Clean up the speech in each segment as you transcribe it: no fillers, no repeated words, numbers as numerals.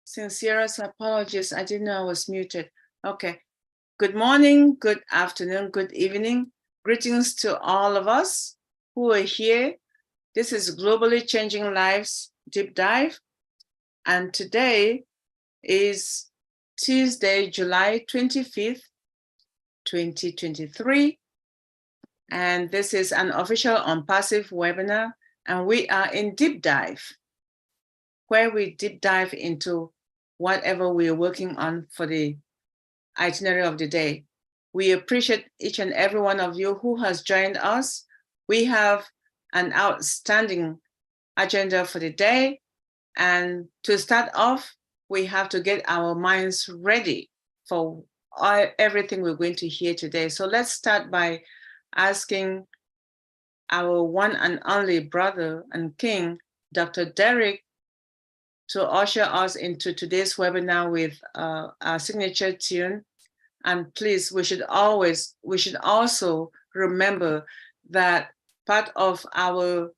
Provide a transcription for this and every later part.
Sincerest apologies. I didn't know I was muted. Okay. Good morning, good afternoon, good evening. Greetings to all of us who are here. This is Globally Changing Lives Deep Dive. And today is Tuesday, July 25th, 2023. And this is an official ONPASSIVE webinar. And we are in Deep Dive, where we deep dive into whatever we are working on for the itinerary of the day. We appreciate each and every one of you who has joined us. We have an outstanding agenda for the day. And to start off, we have to get our minds ready for everything we're going to hear today. So let's start by asking our one and only brother and king, Dr. Derek, to usher us into today's webinar with our signature tune. And please, we should also remember that part of our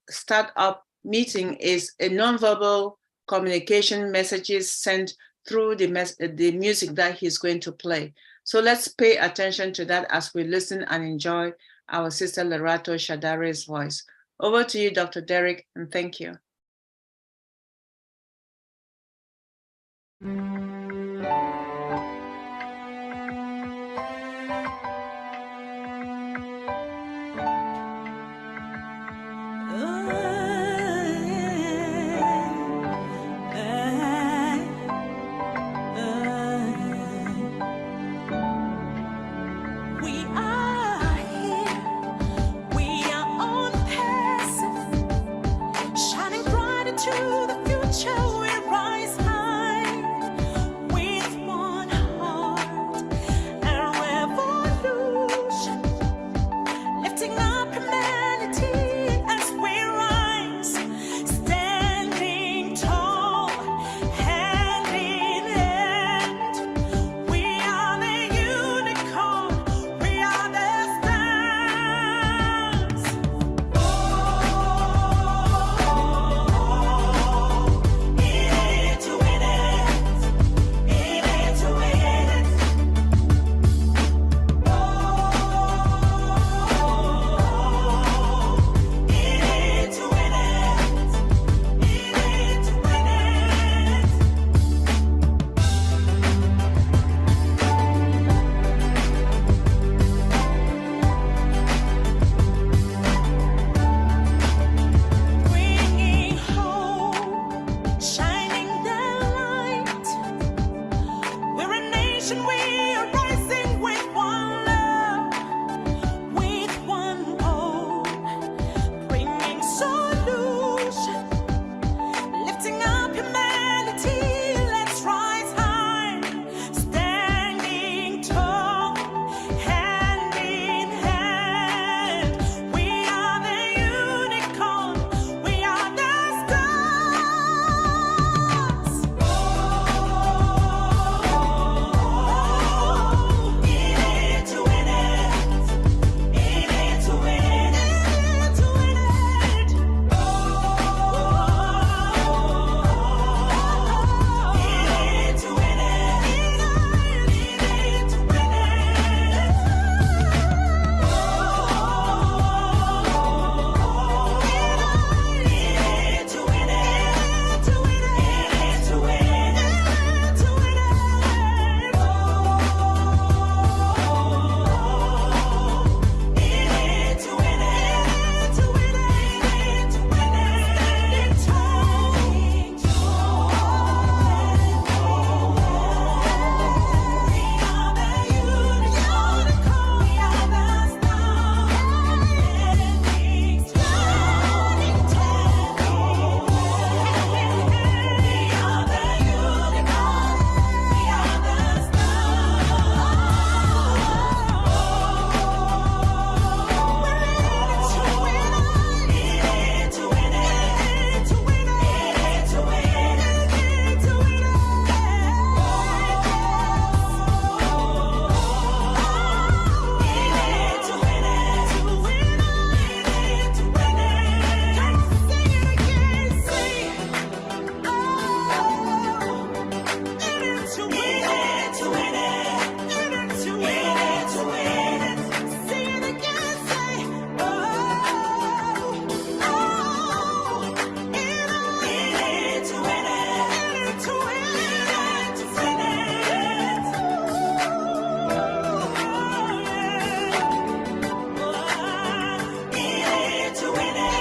startup meeting is a nonverbal communication messages sent through the music that he's going to play. So let's pay attention to that as we listen and enjoy our sister Lerato Shadare's voice. Over to you, Dr. Derek, and thank you. To the future we rise high.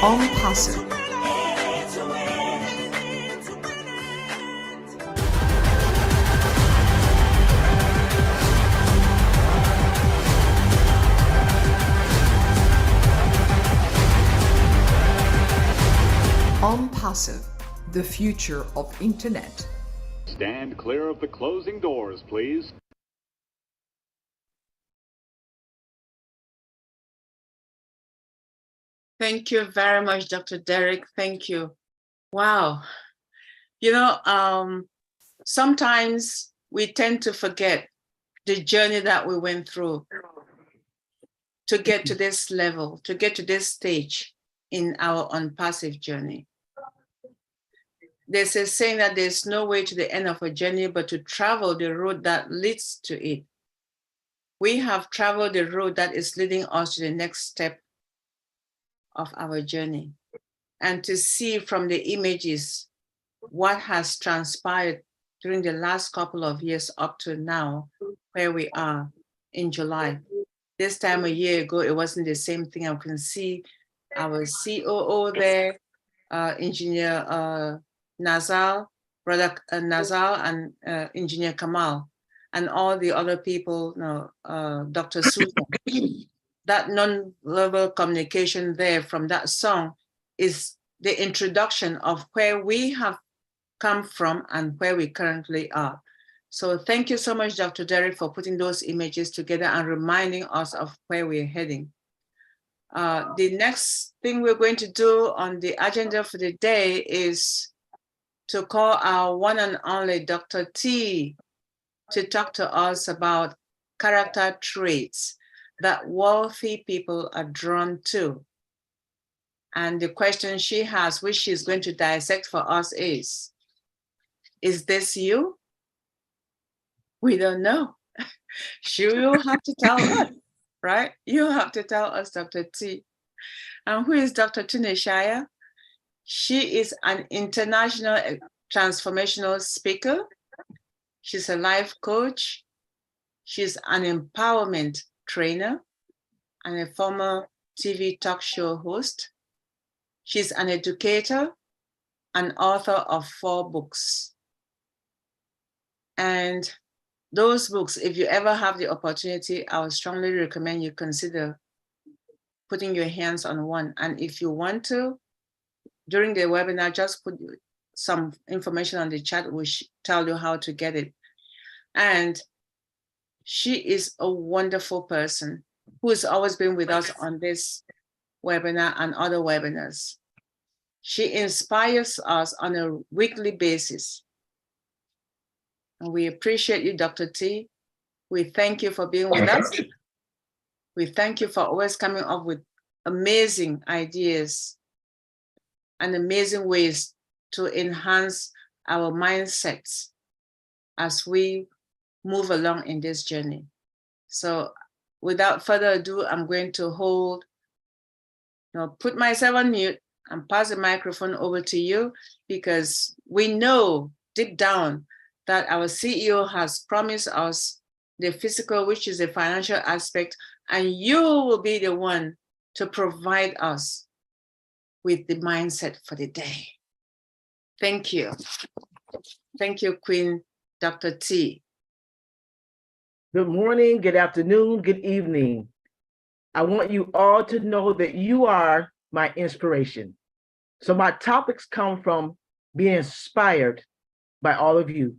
ONPASSIVE. ONPASSIVE, the future of internet. Stand clear of the closing doors, please. Thank you very much, Dr. Derek. Thank you. Wow. You know, sometimes we tend to forget the journey that we went through to get to this level, to get to this stage in our ONPASSIVE journey. There's a saying that there's no way to the end of a journey but to travel the road that leads to it. We have traveled the road that is leading us to the next step of our journey, and to see from the images what has transpired during the last couple of years up to now, where we are in July. This time a year ago, it wasn't the same thing. I can see our COO there, Engineer Nazal, Brother Nazal, and Engineer Kamal, and all the other people, Dr. Susan. That non-verbal communication there from that song is the introduction of where we have come from and where we currently are. So thank you so much, Dr. Derek, for putting those images together and reminding us of where we're heading. The next thing we're going to do on the agenda for the day is to call our one and only Dr. T to talk to us about character traits that wealthy people are drawn to. And the question she has, which she's going to dissect for us is this you? We don't know. You have to tell us, right? You have to tell us, Dr. T. And who is Dr. Tune Shire? She is an international transformational speaker. She's a life coach. She's an empowerment trainer and a former TV talk show host. She's an educator, an author of 4 books. And those books, if you ever have the opportunity, I would strongly recommend you consider putting your hands on one. And if you want to, during the webinar, just put some information on the chat, which tell you how to get it. And she is a wonderful person who has always been with us on this webinar and other webinars. She inspires us on a weekly basis. And we appreciate you, Dr. T. We thank you for being with us. We thank you for always coming up with amazing ideas and amazing ways to enhance our mindsets as we move along in this journey. So without further ado, I'm going to put myself on mute and pass the microphone over to you, because we know deep down that our CEO has promised us the physical, which is the financial aspect, and you will be the one to provide us with the mindset for the day. Thank you. Thank you, Queen Dr. T. Good morning, good afternoon, good evening. I want you all to know that you are my inspiration. So my topics come from being inspired by all of you.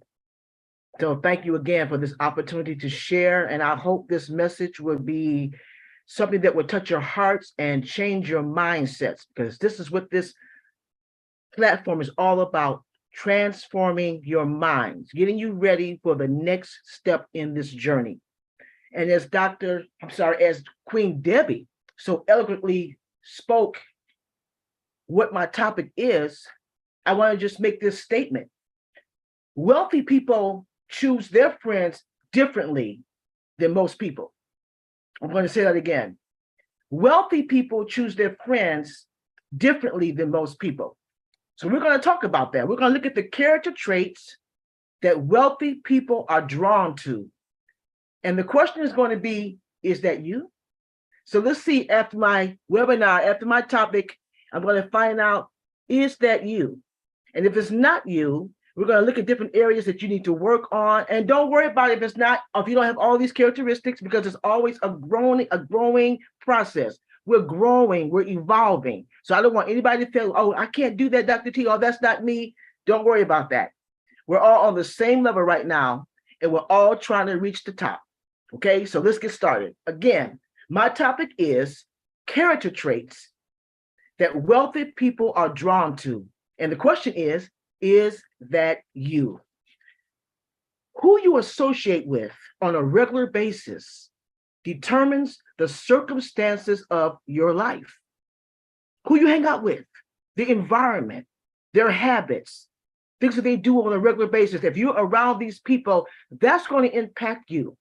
So thank you again for this opportunity to share. And I hope this message will be something that will touch your hearts and change your mindsets, because this is what this platform is all about: transforming your minds, getting you ready for the next step in this journey. And as as Queen Debbie so eloquently spoke what my topic is, I want to just make this statement. Wealthy people choose their friends differently than most people. I'm going to say that again. Wealthy people choose their friends differently than most people. So we're going to talk about that. We're going to look at the character traits that wealthy people are drawn to. And the question is going to be, is that you? So let's see, after my webinar, after my topic, I'm going to find out, is that you? And if it's not you, we're going to look at different areas that you need to work on. And don't worry about it if you don't have all these characteristics, because it's always a growing process. We're growing, we're evolving. So I don't want anybody to feel, oh, I can't do that, Dr. T, oh, that's not me. Don't worry about that. We're all on the same level right now, and we're all trying to reach the top. Okay, so let's get started. Again, my topic is character traits that wealthy people are drawn to. And the question is that you? Who you associate with on a regular basis determines the circumstances of your life. Who you hang out with, the environment, their habits, things that they do on a regular basis. If you're around these people, that's going to impact you.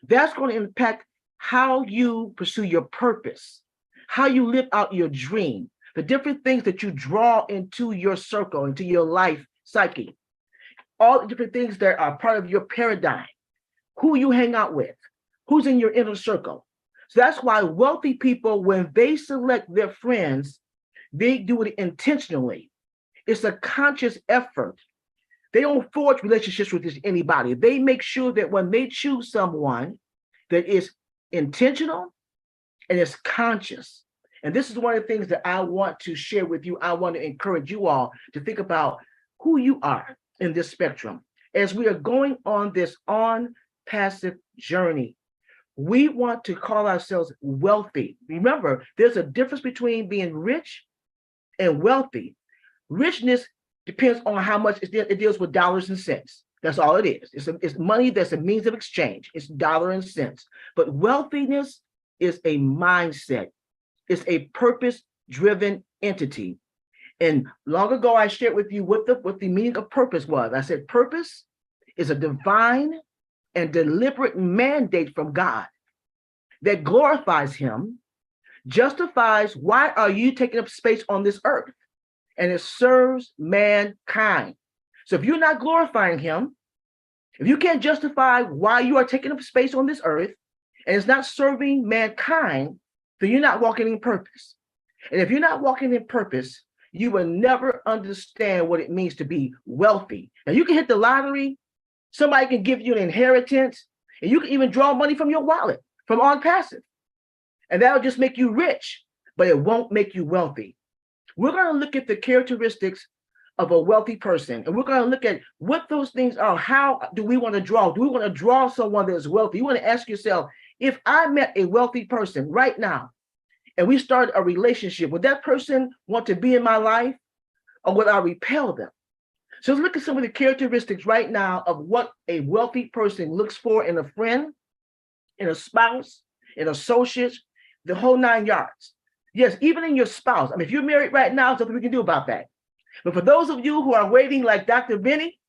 That's going to impact how you pursue your purpose, how you live out your dream, the different things that you draw into your circle, into your life psyche, all the different things that are part of your paradigm, who you hang out with, who's in your inner circle. So that's why wealthy people, when they select their friends, they do it intentionally. It's a conscious effort. They don't forge relationships with just anybody. They make sure that when they choose someone, that is intentional and is conscious. And this is one of the things that I want to share with you. I want to encourage you all to think about who you are in this spectrum. As we are going on this ONPASSIVE journey, we want to call ourselves wealthy. Remember, there's a difference between being rich and wealthy. Richness depends on how much it deals with dollars and cents. That's all it is. It's money that's a means of exchange. It's dollar and cents. But wealthiness is a mindset. It's a purpose-driven entity. And long ago, I shared with you what the meaning of purpose was. I said purpose is a divine and deliberate mandate from God that glorifies him, justifies why are you taking up space on this earth, and it serves mankind. So if you're not glorifying him, if you can't justify why you are taking up space on this earth, and it's not serving mankind, then you're not walking in purpose. And if you're not walking in purpose, you will never understand what it means to be wealthy. Now, you can hit the lottery, somebody can give you an inheritance, and you can even draw money from your wallet, from ONPASSIVE. And that'll just make you rich, but it won't make you wealthy. We're going to look at the characteristics of a wealthy person, and we're going to look at what those things are. How do we want to draw? Do we want to draw someone that is wealthy? You want to ask yourself, if I met a wealthy person right now, and we started a relationship, would that person want to be in my life, or would I repel them? So let's look at some of the characteristics right now of what a wealthy person looks for in a friend, in a spouse, in associates, the whole 9 yards. Yes, even in your spouse. I mean, if you're married right now, there's something we can do about that. But for those of you who are waiting like Dr. Vinny,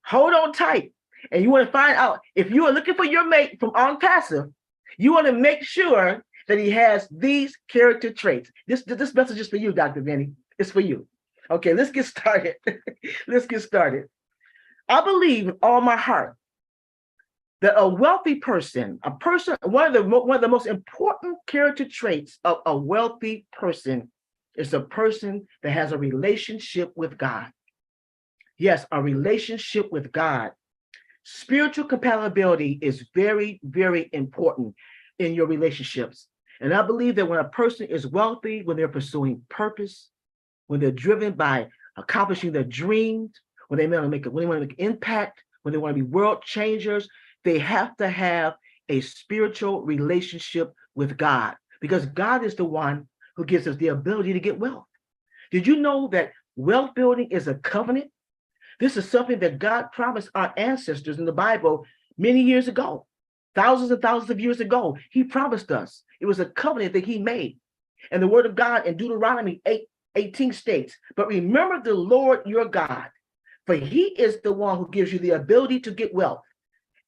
hold on tight. And you want to find out, if you are looking for your mate from ONPASSIVE, you want to make sure that he has these character traits. This message is for you, Dr. Vinny. It's for you. Okay, let's get started. Let's get started. I believe with all my heart that a wealthy person, one of the most important character traits of a wealthy person is a person that has a relationship with God. Yes, a relationship with God. Spiritual compatibility is very, very important in your relationships. And I believe that when a person is wealthy, when they're pursuing purpose, when they're driven by accomplishing their dreams, when they want to make impact, when they want to be world changers, they have to have a spiritual relationship with God, because God is the one who gives us the ability to get wealth. Did you know that wealth building is a covenant? This is something that God promised our ancestors in the Bible many years ago, thousands and thousands of years ago. He promised us. It was a covenant that he made. And the word of God in Deuteronomy 8:18 states, but remember the Lord your God, for he is the one who gives you the ability to get wealth.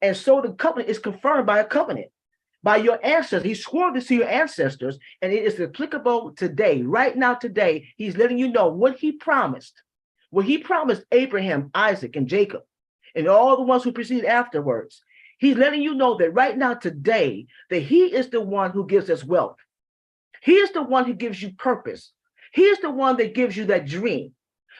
And so the covenant is confirmed by a covenant, by your ancestors. He swore this to your ancestors, and it is applicable today. Right now, today, he's letting you know what he promised Abraham, Isaac, and Jacob, and all the ones who preceded afterwards. He's letting you know that right now, today, that he is the one who gives us wealth. He is the one who gives you purpose. He is the one that gives you that dream.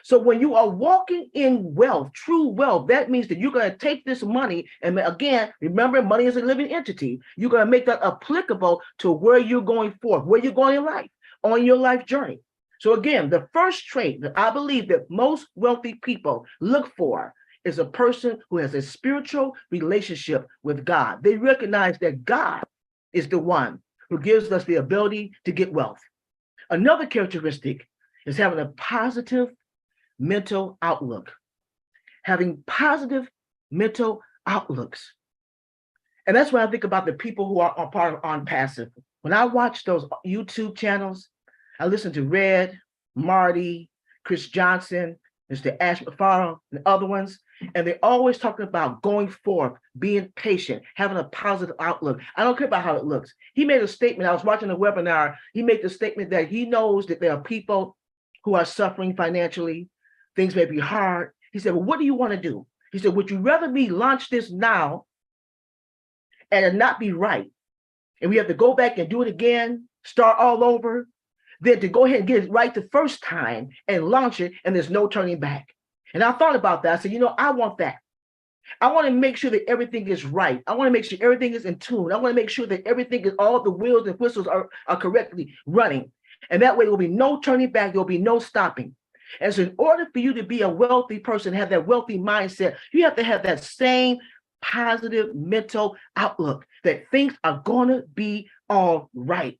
So when you are walking in wealth, true wealth, that means that you're going to take this money, and again, remember, money is a living entity. You're going to make that applicable to where you're going forth, where you're going in life, on your life journey. So again, the first trait that I believe that most wealthy people look for is a person who has a spiritual relationship with God. They recognize that God is the one who gives us the ability to get wealth. Another characteristic is having a positive mental outlook. Having positive mental outlooks. And that's when I think about the people who are part of ONPASSIVE. When I watch those YouTube channels, I listen to Red, Marty, Chris Johnson, Mr. Ash McFarlane, and other ones, and they're always talking about going forth, being patient, having a positive outlook. I don't care about how it looks. He made a statement, I was watching a webinar, he made the statement that he knows that there are people who are suffering financially, things may be hard. He said, well, what do you want to do? He said, would you rather me launch this now and it not be right, and we have to go back and do it again, start all over, than to go ahead and get it right the first time and launch it and there's no turning back? And I thought about that. I said, I want that. I want to make sure that everything is right. I want to make sure everything is in tune. I want to make sure that everything is, all the wheels and whistles are correctly running. And that way there will be no turning back. There will be no stopping. And so in order for you to be a wealthy person, have that wealthy mindset, you have to have that same positive mental outlook that things are going to be all right.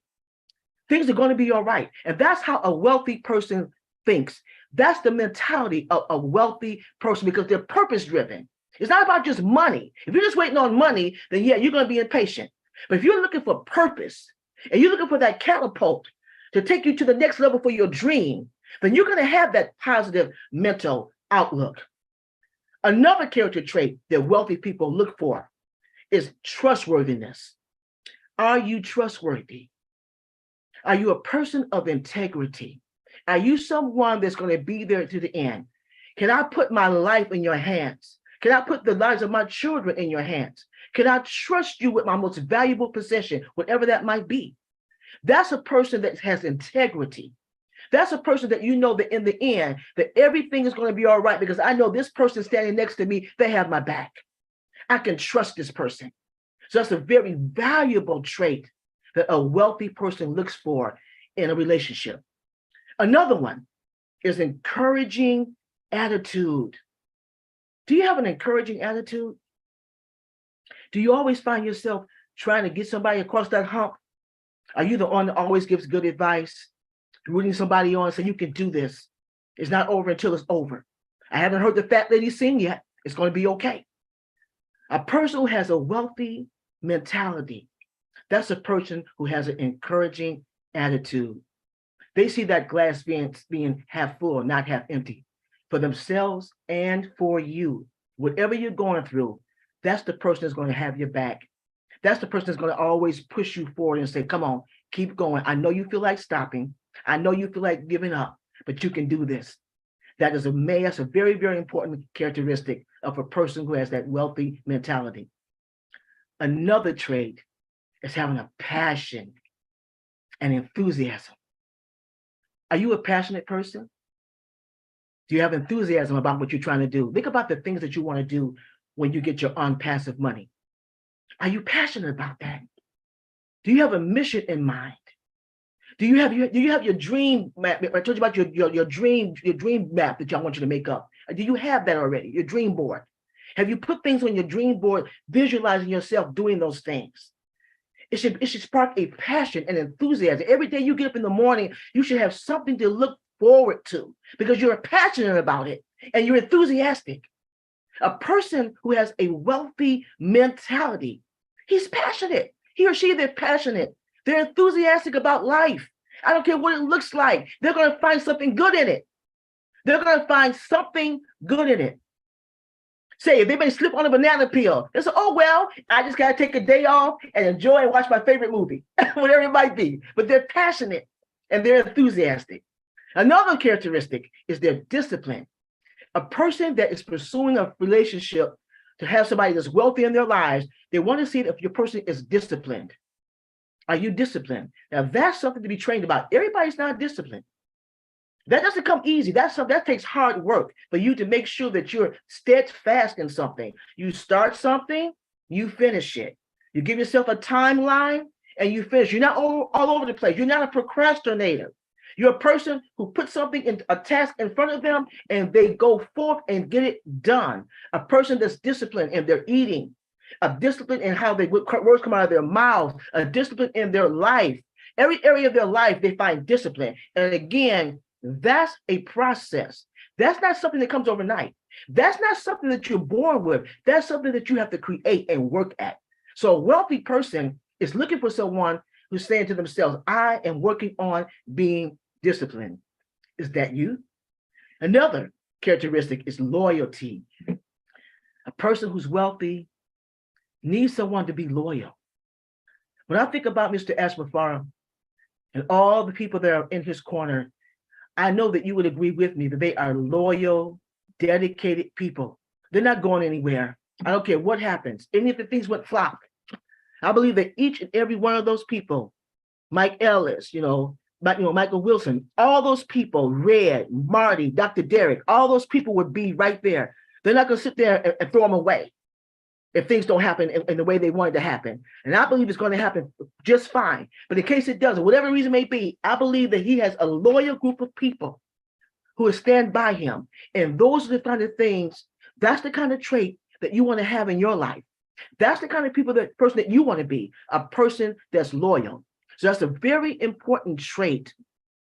Things are going to be all right. And that's how a wealthy person thinks. That's the mentality of a wealthy person, because they're purpose driven. It's not about just money. If you're just waiting on money, then yeah, you're going to be impatient. But if you're looking for purpose and you're looking for that catapult to take you to the next level for your dream, then you're going to have that positive mental outlook. Another character trait that wealthy people look for is trustworthiness. Are you trustworthy? Are you a person of integrity? Are you someone that's going to be there to the end? Can I put my life in your hands? Can I put the lives of my children in your hands? Can I trust you with my most valuable possession, whatever that might be? That's a person that has integrity. That's a person that you know that in the end, that everything is going to be all right, because I know this person standing next to me, they have my back. I can trust this person. So that's a very valuable trait that a wealthy person looks for in a relationship. Another one is encouraging attitude. Do you have an encouraging attitude? Do you always find yourself trying to get somebody across that hump? Are you the one that always gives good advice, rooting somebody on, saying you can do this? It's not over until it's over. I haven't heard the fat lady sing yet. It's going to be okay. A person who has a wealthy mentality, that's a person who has an encouraging attitude. They see that glass being half full, not half empty, for themselves and for you. Whatever you're going through, that's the person that's going to have your back. That's the person that's going to always push you forward and say, come on, keep going. I know you feel like stopping. I know you feel like giving up, but you can do this. That's a very, very important characteristic of a person who has that wealthy mentality. Another trait is having a passion and enthusiasm. Are you a passionate person? Do you have enthusiasm about what you're trying to do? Think about the things that you want to do when you get your ONPASSIVE money. Are you passionate about that? Do you have a mission in mind? Do you have your dream map? I told you about your dream map that I want you to make up. Do you have that already? Your dream board. Have you put things on your dream board, visualizing yourself doing those things? It should spark a passion and enthusiasm. Every day you get up in the morning, you should have something to look forward to because you're passionate about it and you're enthusiastic. A person who has a wealthy mentality, he's passionate. He or she, they're passionate. They're enthusiastic about life. I don't care what it looks like. They're going to find something good in it. They're going to find something good in it. Say, if they may slip on a banana peel, they say, oh, well, I just got to take a day off and enjoy and watch my favorite movie, whatever it might be. But they're passionate and they're enthusiastic. Another characteristic is their discipline. A person that is pursuing a relationship to have somebody that's wealthy in their lives, they want to see if your person is disciplined. Are you disciplined? Now that's something to be trained about. Everybody's not disciplined. That doesn't come easy. That's something that takes hard work for you to make sure that you're steadfast in something. You start something, you finish it. You give yourself a timeline and you finish. You're not all over the place. You're not a procrastinator. You're a person who puts something in a task in front of them and they go forth and get it done. A person that's disciplined in their eating, a discipline in how words come out of their mouths, a discipline in their life. Every area of their life, they find discipline. And again, that's a process. That's not something that comes overnight. That's not something that you're born with. That's something that you have to create and work at. So a wealthy person is looking for someone who's saying to themselves, I am working on being disciplined. Is that you? Another characteristic is loyalty. A person who's wealthy needs someone to be loyal. When I think about Mr. Ashmafara and all the people that are in his corner, I know that you would agree with me that they are loyal, dedicated people. They're not going anywhere. I don't care what happens. Any of the things went flop. I believe that each and every one of those people, Mike Ellis, Michael Wilson, all those people, Red, Marty, Dr. Derek, all those people would be right there. They're not going to sit there and throw them away if things don't happen in the way they wanted to happen. And I believe it's going to happen just fine. But in case it doesn't, whatever reason may be, I believe that he has a loyal group of people who will stand by him. And those are the kind of things, that's the kind of trait that you want to have in your life. That's the kind of person that you want to be, a person that's loyal. So that's a very important trait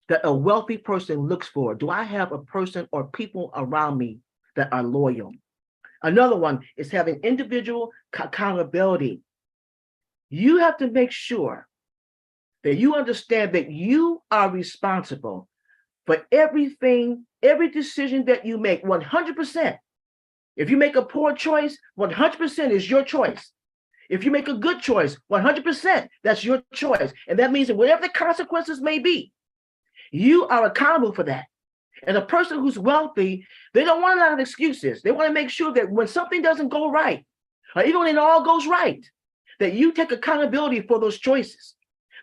that a wealthy person looks for. Do I have a person or people around me that are loyal? Another one is having individual accountability. You have to make sure that you understand that you are responsible for everything, every decision that you make, 100%. If you make a poor choice, 100% is your choice. If you make a good choice, 100%, that's your choice. And that means that whatever the consequences may be, you are accountable for that. And a person who's wealthy, they don't want a lot of excuses. They want to make sure that when something doesn't go right, or even when it all goes right, that you take accountability for those choices.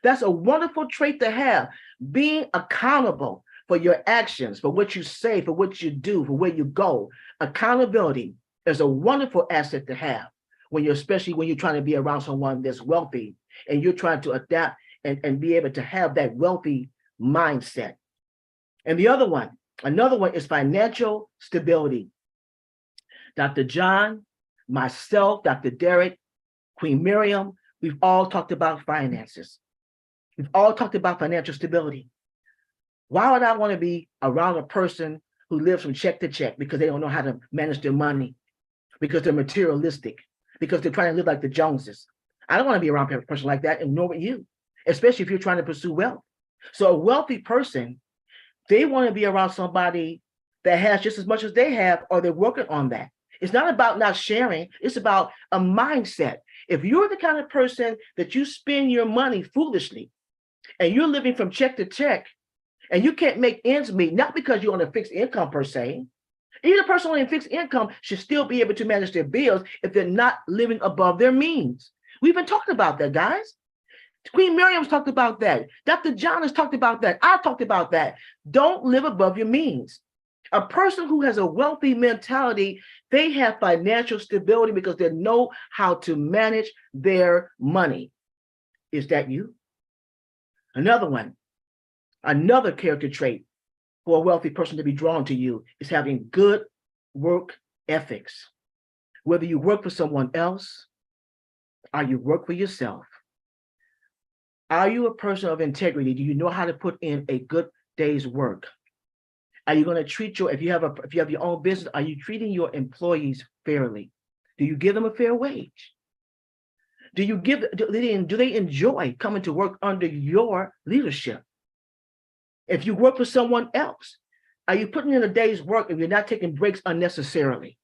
That's a wonderful trait to have, being accountable for your actions, for what you say, for what you do, for where you go. Accountability is a wonderful asset to have especially when you're trying to be around someone that's wealthy and you're trying to adapt and be able to have that wealthy mindset. And another one is financial stability. Dr. John, myself, Dr. Derek, Queen Miriam, we've all talked about finances. We've all talked about financial stability. Why would I want to be around a person who lives from check to check because they don't know how to manage their money, because they're materialistic, because they're trying to live like the Joneses? I don't want to be around a person like that, and nor would you, especially if you're trying to pursue wealth. So a wealthy person, they want to be around somebody that has just as much as they have, or they're working on that. It's not about not sharing. It's about a mindset. If you're the kind of person that you spend your money foolishly and you're living from check to check and you can't make ends meet, not because you're on a fixed income per se, even a person on a fixed income should still be able to manage their bills if they're not living above their means. We've been talking about that, guys. Queen Miriam's talked about that. Dr. John has talked about that. I talked about that. Don't live above your means. A person who has a wealthy mentality, they have financial stability because they know how to manage their money. Is that you? Another character trait for a wealthy person to be drawn to you is having good work ethics. Whether you work for someone else or you work for yourself, are you a person of integrity? Do you know how to put in a good day's work? Are you going to treat if you have your own business, are you treating your employees fairly? Do you give them a fair wage? Do they enjoy coming to work under your leadership? If you work for someone else, are you putting in a day's work if you're not taking breaks unnecessarily?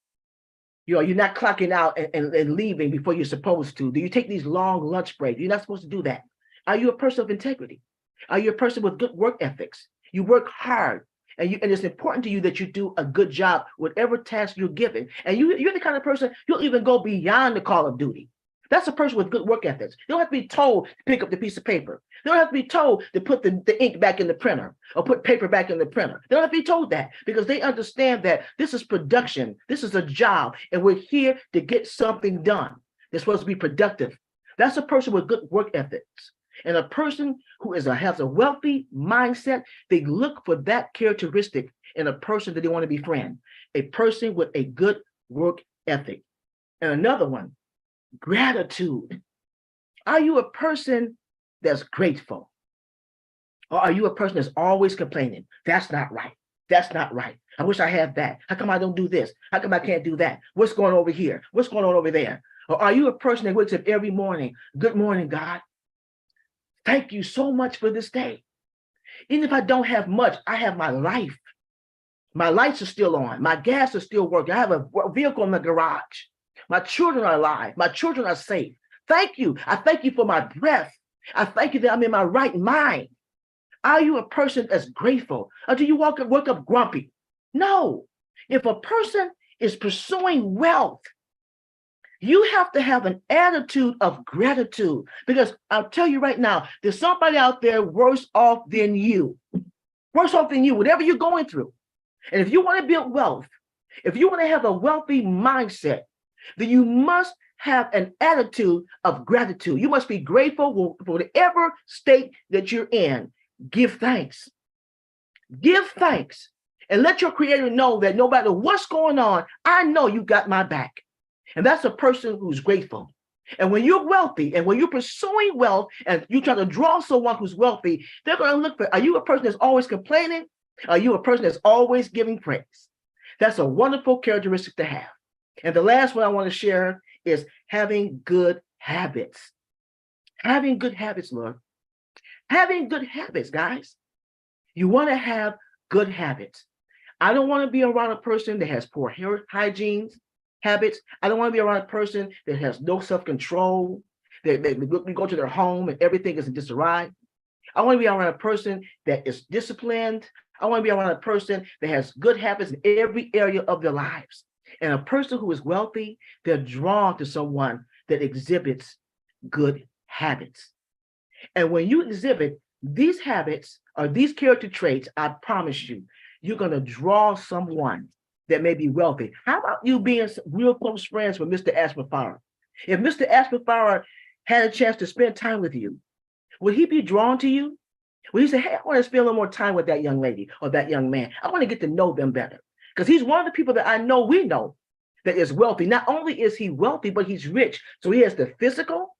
You're not clocking out and leaving before you're supposed to. Do you take these long lunch breaks? You're not supposed to do that. Are you a person of integrity? Are you a person with good work ethics? You work hard, and it's important to you that you do a good job, whatever task you're given. And you're the kind of person, you'll even go beyond the call of duty That's a person with good work ethics. They don't have to be told to pick up the piece of paper. They don't have to be told to put the ink back in the printer or put paper back in the printer. They don't have to be told that because they understand that this is production. This is a job, and we're here to get something done. They're supposed to be productive. That's a person with good work ethics. And a person who has a wealthy mindset, they look for that characteristic in a person that they want to befriend, a person with a good work ethic. And another one, gratitude. Are you a person that's grateful? Or are you a person that's always complaining? That's not right. That's not right. I wish I had that. How come I don't do this? How come I can't do that? What's going on over here? What's going on over there? Or are you a person that wakes up every morning? Good morning, God. Thank you so much for this day. Even if I don't have much, I have my life. My lights are still on. My gas is still working. I have a vehicle in the garage. My children are alive. My children are safe. Thank you. I thank you for my breath. I thank you that I'm in my right mind. Are you a person that's grateful? Or do you wake up grumpy? No. If a person is pursuing wealth, you have to have an attitude of gratitude, because I'll tell you right now, there's somebody out there worse off than you, whatever you're going through. And if you want to build wealth, if you want to have a wealthy mindset, then you must have an attitude of gratitude. You must be grateful for whatever state that you're in. Give thanks. Give thanks. And let your creator know that no matter what's going on, I know you got my back. And that's a person who's grateful. And when you're wealthy and when you're pursuing wealth and you try to draw someone who's wealthy, they're going to look for, are you a person that's always complaining? Are you a person that's always giving praise? That's a wonderful characteristic to have. And the last one I want to share is having good habits. Having good habits, Lord. Having good habits, guys. You want to have good habits. I don't want to be around a person that has poor hair hygiene habits. I don't want to be around a person that has no self-control. They go to their home and everything is in disarray. I want to be around a person that is disciplined. I want to be around a person that has good habits in every area of their lives. And a person who is wealthy, they're drawn to someone that exhibits good habits. And when you exhibit these habits or these character traits, I promise you, you're going to draw someone that may be wealthy. How about you being real close friends with Mr. Ashmafara? If Mr. Ashmafara had a chance to spend time with you, would he be drawn to you? Would he say, hey, I want to spend a little more time with that young lady or that young man. I want to get to know them better. Because he's one of the people that I know, we know, that is wealthy. Not only is he wealthy, but he's rich. So he has the physical,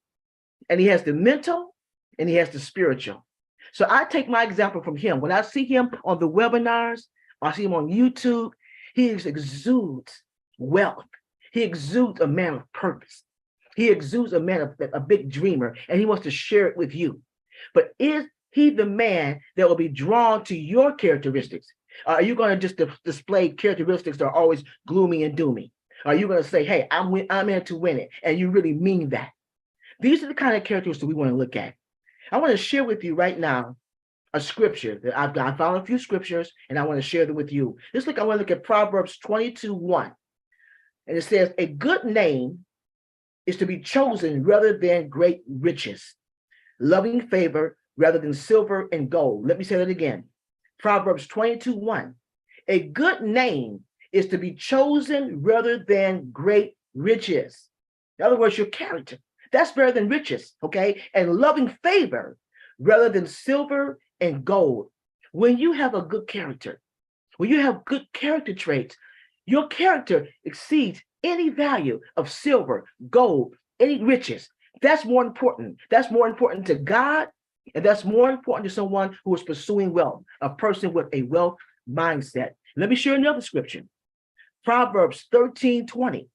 and he has the mental, and he has the spiritual. So I take my example from him. When I see him on the webinars, I see him on YouTube, he exudes wealth. He exudes a man of purpose. He exudes a man of a big dreamer, and he wants to share it with you. But is he the man that will be drawn to your characteristics? Are you going to just display characteristics that are always gloomy and doomy? Are you going to say, hey, I'm in to win it, and you really mean that? These are the kind of characteristics we want to look at. I want to share with you right now a scripture that I found a few scriptures, and I want to share them with you. I want to look at Proverbs 22:1. And it says, a good name is to be chosen rather than great riches, loving favor rather than silver and gold. Let me say that again. Proverbs 22:1. A good name is to be chosen rather than great riches. In other words, your character. That's better than riches, okay? And loving favor rather than silver and gold. When you have a good character, when you have good character traits, your character exceeds any value of silver, gold, any riches. That's more important. That's more important to God, and that's more important to someone who is pursuing wealth, a person with a wealth mindset. Let me share another scripture. Proverbs 13:20.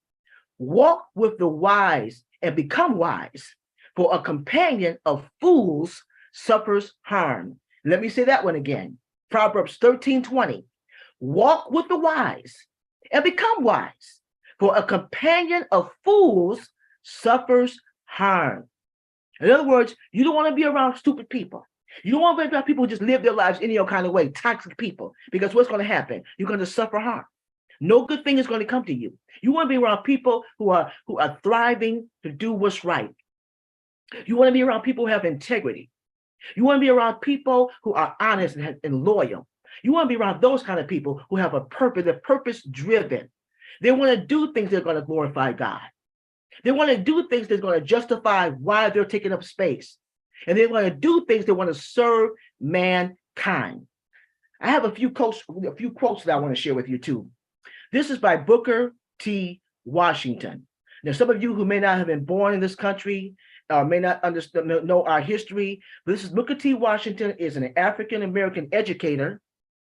Walk with the wise and become wise, for a companion of fools suffers harm. Let me say that one again. Proverbs 13:20. Walk with the wise and become wise, for a companion of fools suffers harm. In other words, you don't want to be around stupid people. You don't want to be around people who just live their lives any old kind of way, toxic people, because what's going to happen? You're going to suffer harm. No good thing is going to come to you. You want to be around people who are thriving to do what's right. You want to be around people who have integrity. You want to be around people who are honest and loyal. You want to be around those kind of people who have a purpose, they're purpose driven. They want to do things that are going to glorify God. They want to do things that's going to justify why they're taking up space. And they want to do things that want to serve mankind. I have a few quotes that I want to share with you too. This is by Booker T. Washington. Now, some of you who may not have been born in this country or may not know our history, but this is Booker T. Washington is an African-American educator,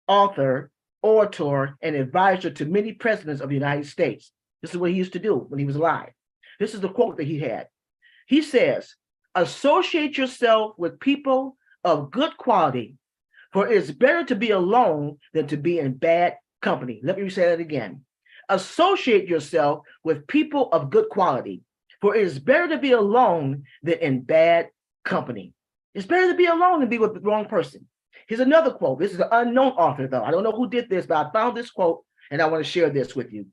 author, orator, and advisor to many presidents of the United States. This is what he used to do when he was alive. This is the quote that he had. He says, "Associate yourself with people of good quality, for it is better to be alone than to be in bad company." Let me say that again. Associate yourself with people of good quality, for it is better to be alone than in bad company. It's better to be alone than be with the wrong person. Here's another quote. This is an unknown author, though. I don't know who did this, but I found this quote, and I want to share this with you.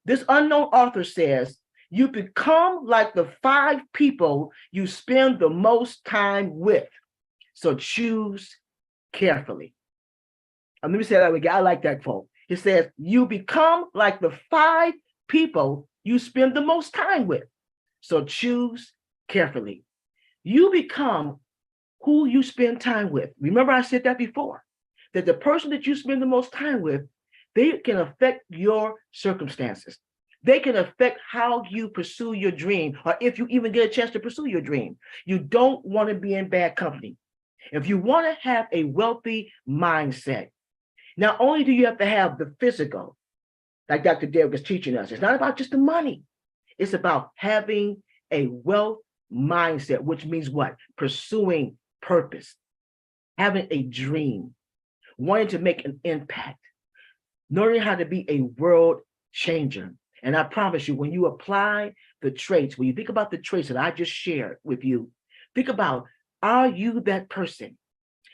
This unknown author says, "You become like the 5 people you spend the most time with, so choose carefully." Let me say that again. I like that quote. It says, "You become like the 5 people you spend the most time with, so choose carefully." You become who you spend time with. Remember, I said that before, that the person that you spend the most time with, they can affect your circumstances. They can affect how you pursue your dream, or if you even get a chance to pursue your dream. You don't want to be in bad company. If you want to have a wealthy mindset, not only do you have to have the physical, like Dr. Derek is teaching us, it's not about just the money. It's about having a wealth mindset, which means what? Pursuing purpose, having a dream, wanting to make an impact, learning how to be a world changer. And I promise you, when you apply the traits, when you think about the traits that I just shared with you, think about, are you that person?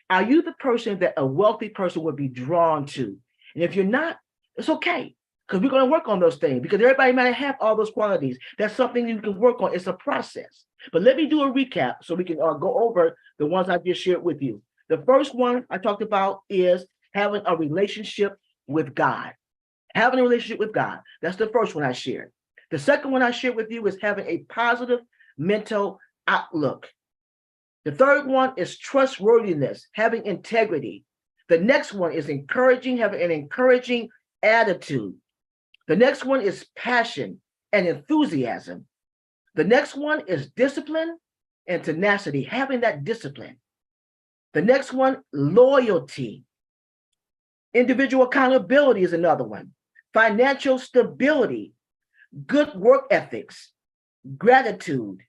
Are you the person that a wealthy person would be drawn to? And if you're not, it's okay, because we're going to work on those things, because everybody might have all those qualities. That's something you can work on. It's a process. But let me do a recap so we can go over the ones I just shared with you. The first one I talked about is having a relationship with God. Having a relationship with God. That's the first one I shared. The second one I shared with you is having a positive mental outlook. The third one is trustworthiness, having integrity. The next one is encouraging, having an encouraging attitude. The next one is passion and enthusiasm. The next one is discipline and tenacity, having that discipline. The next one, loyalty. Individual accountability is another one. Financial stability, good work ethics, gratitude,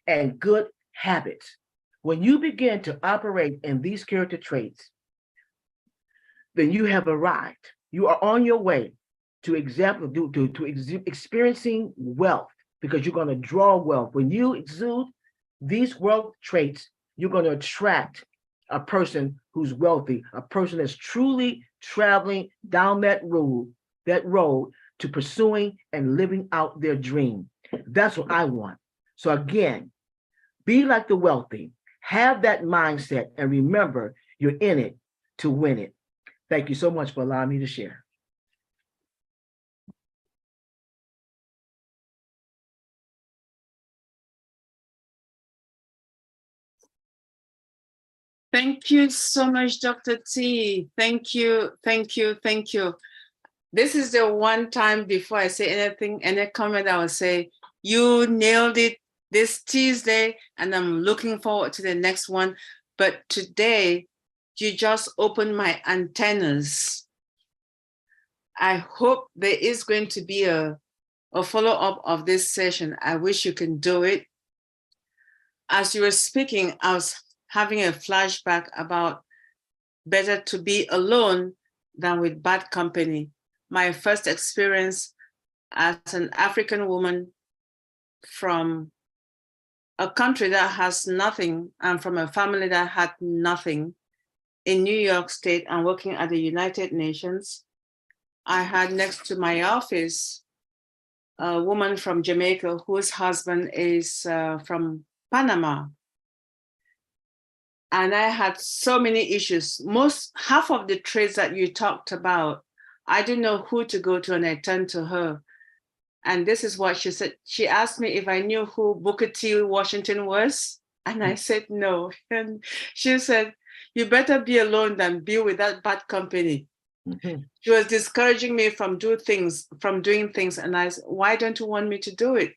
and good habits. When you begin to operate in these character traits, then you have arrived. You are on your way to experiencing wealth, because you're going to draw wealth. When you exude these wealth traits, you're going to attract a person who's wealthy, a person that's truly traveling down that road to pursuing and living out their dream. That's what I want. So again, be like the wealthy, have that mindset, and remember, you're in it to win it. Thank you so much for allowing me to share. Thank you so much, Dr. T. Thank you, thank you, thank you. This is the one time before I say anything, any comment, I will say, you nailed it this Tuesday, and I'm looking forward to the next one. But today, you just opened my antennas. I hope there is going to be a follow-up of this session. I wish you can do it. As you were speaking, I was having a flashback about better to be alone than with bad company. My first experience as an African woman from a country that has nothing and from a family that had nothing in New York State and working at the United Nations. I had next to my office a woman from Jamaica whose husband is from Panama. And I had so many issues. Half of the trades that you talked about, I didn't know who to go to, and I turned to her. And this is what she said. She asked me if I knew who Booker T. Washington was. And I said no. And she said, you better be alone than be with that bad company. Mhm. She was discouraging me from doing things. And I said, why don't you want me to do it?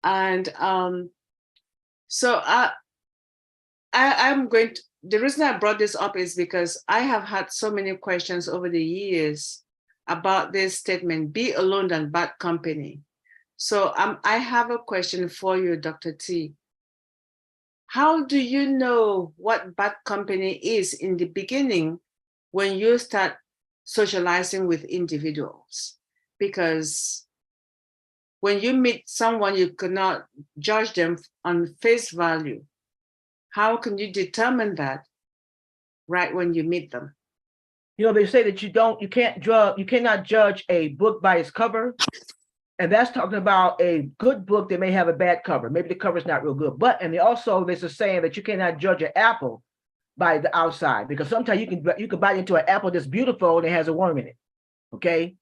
And so I'm going to, the reason I brought this up is because I have had so many questions over the years about this statement, be alone than bad company. So I have a question for you, Dr. T. How do you know what bad company is in the beginning when you start socializing with individuals? Because when you meet someone, you cannot judge them on face value. How can you determine that right when you meet them? You know, they say that you cannot judge a book by its cover. And that's talking about a good book that may have a bad cover. Maybe the cover is not real good. And there's a saying that you cannot judge an apple by the outside, because sometimes you can bite into an apple that's beautiful and it has a worm in it. Okay.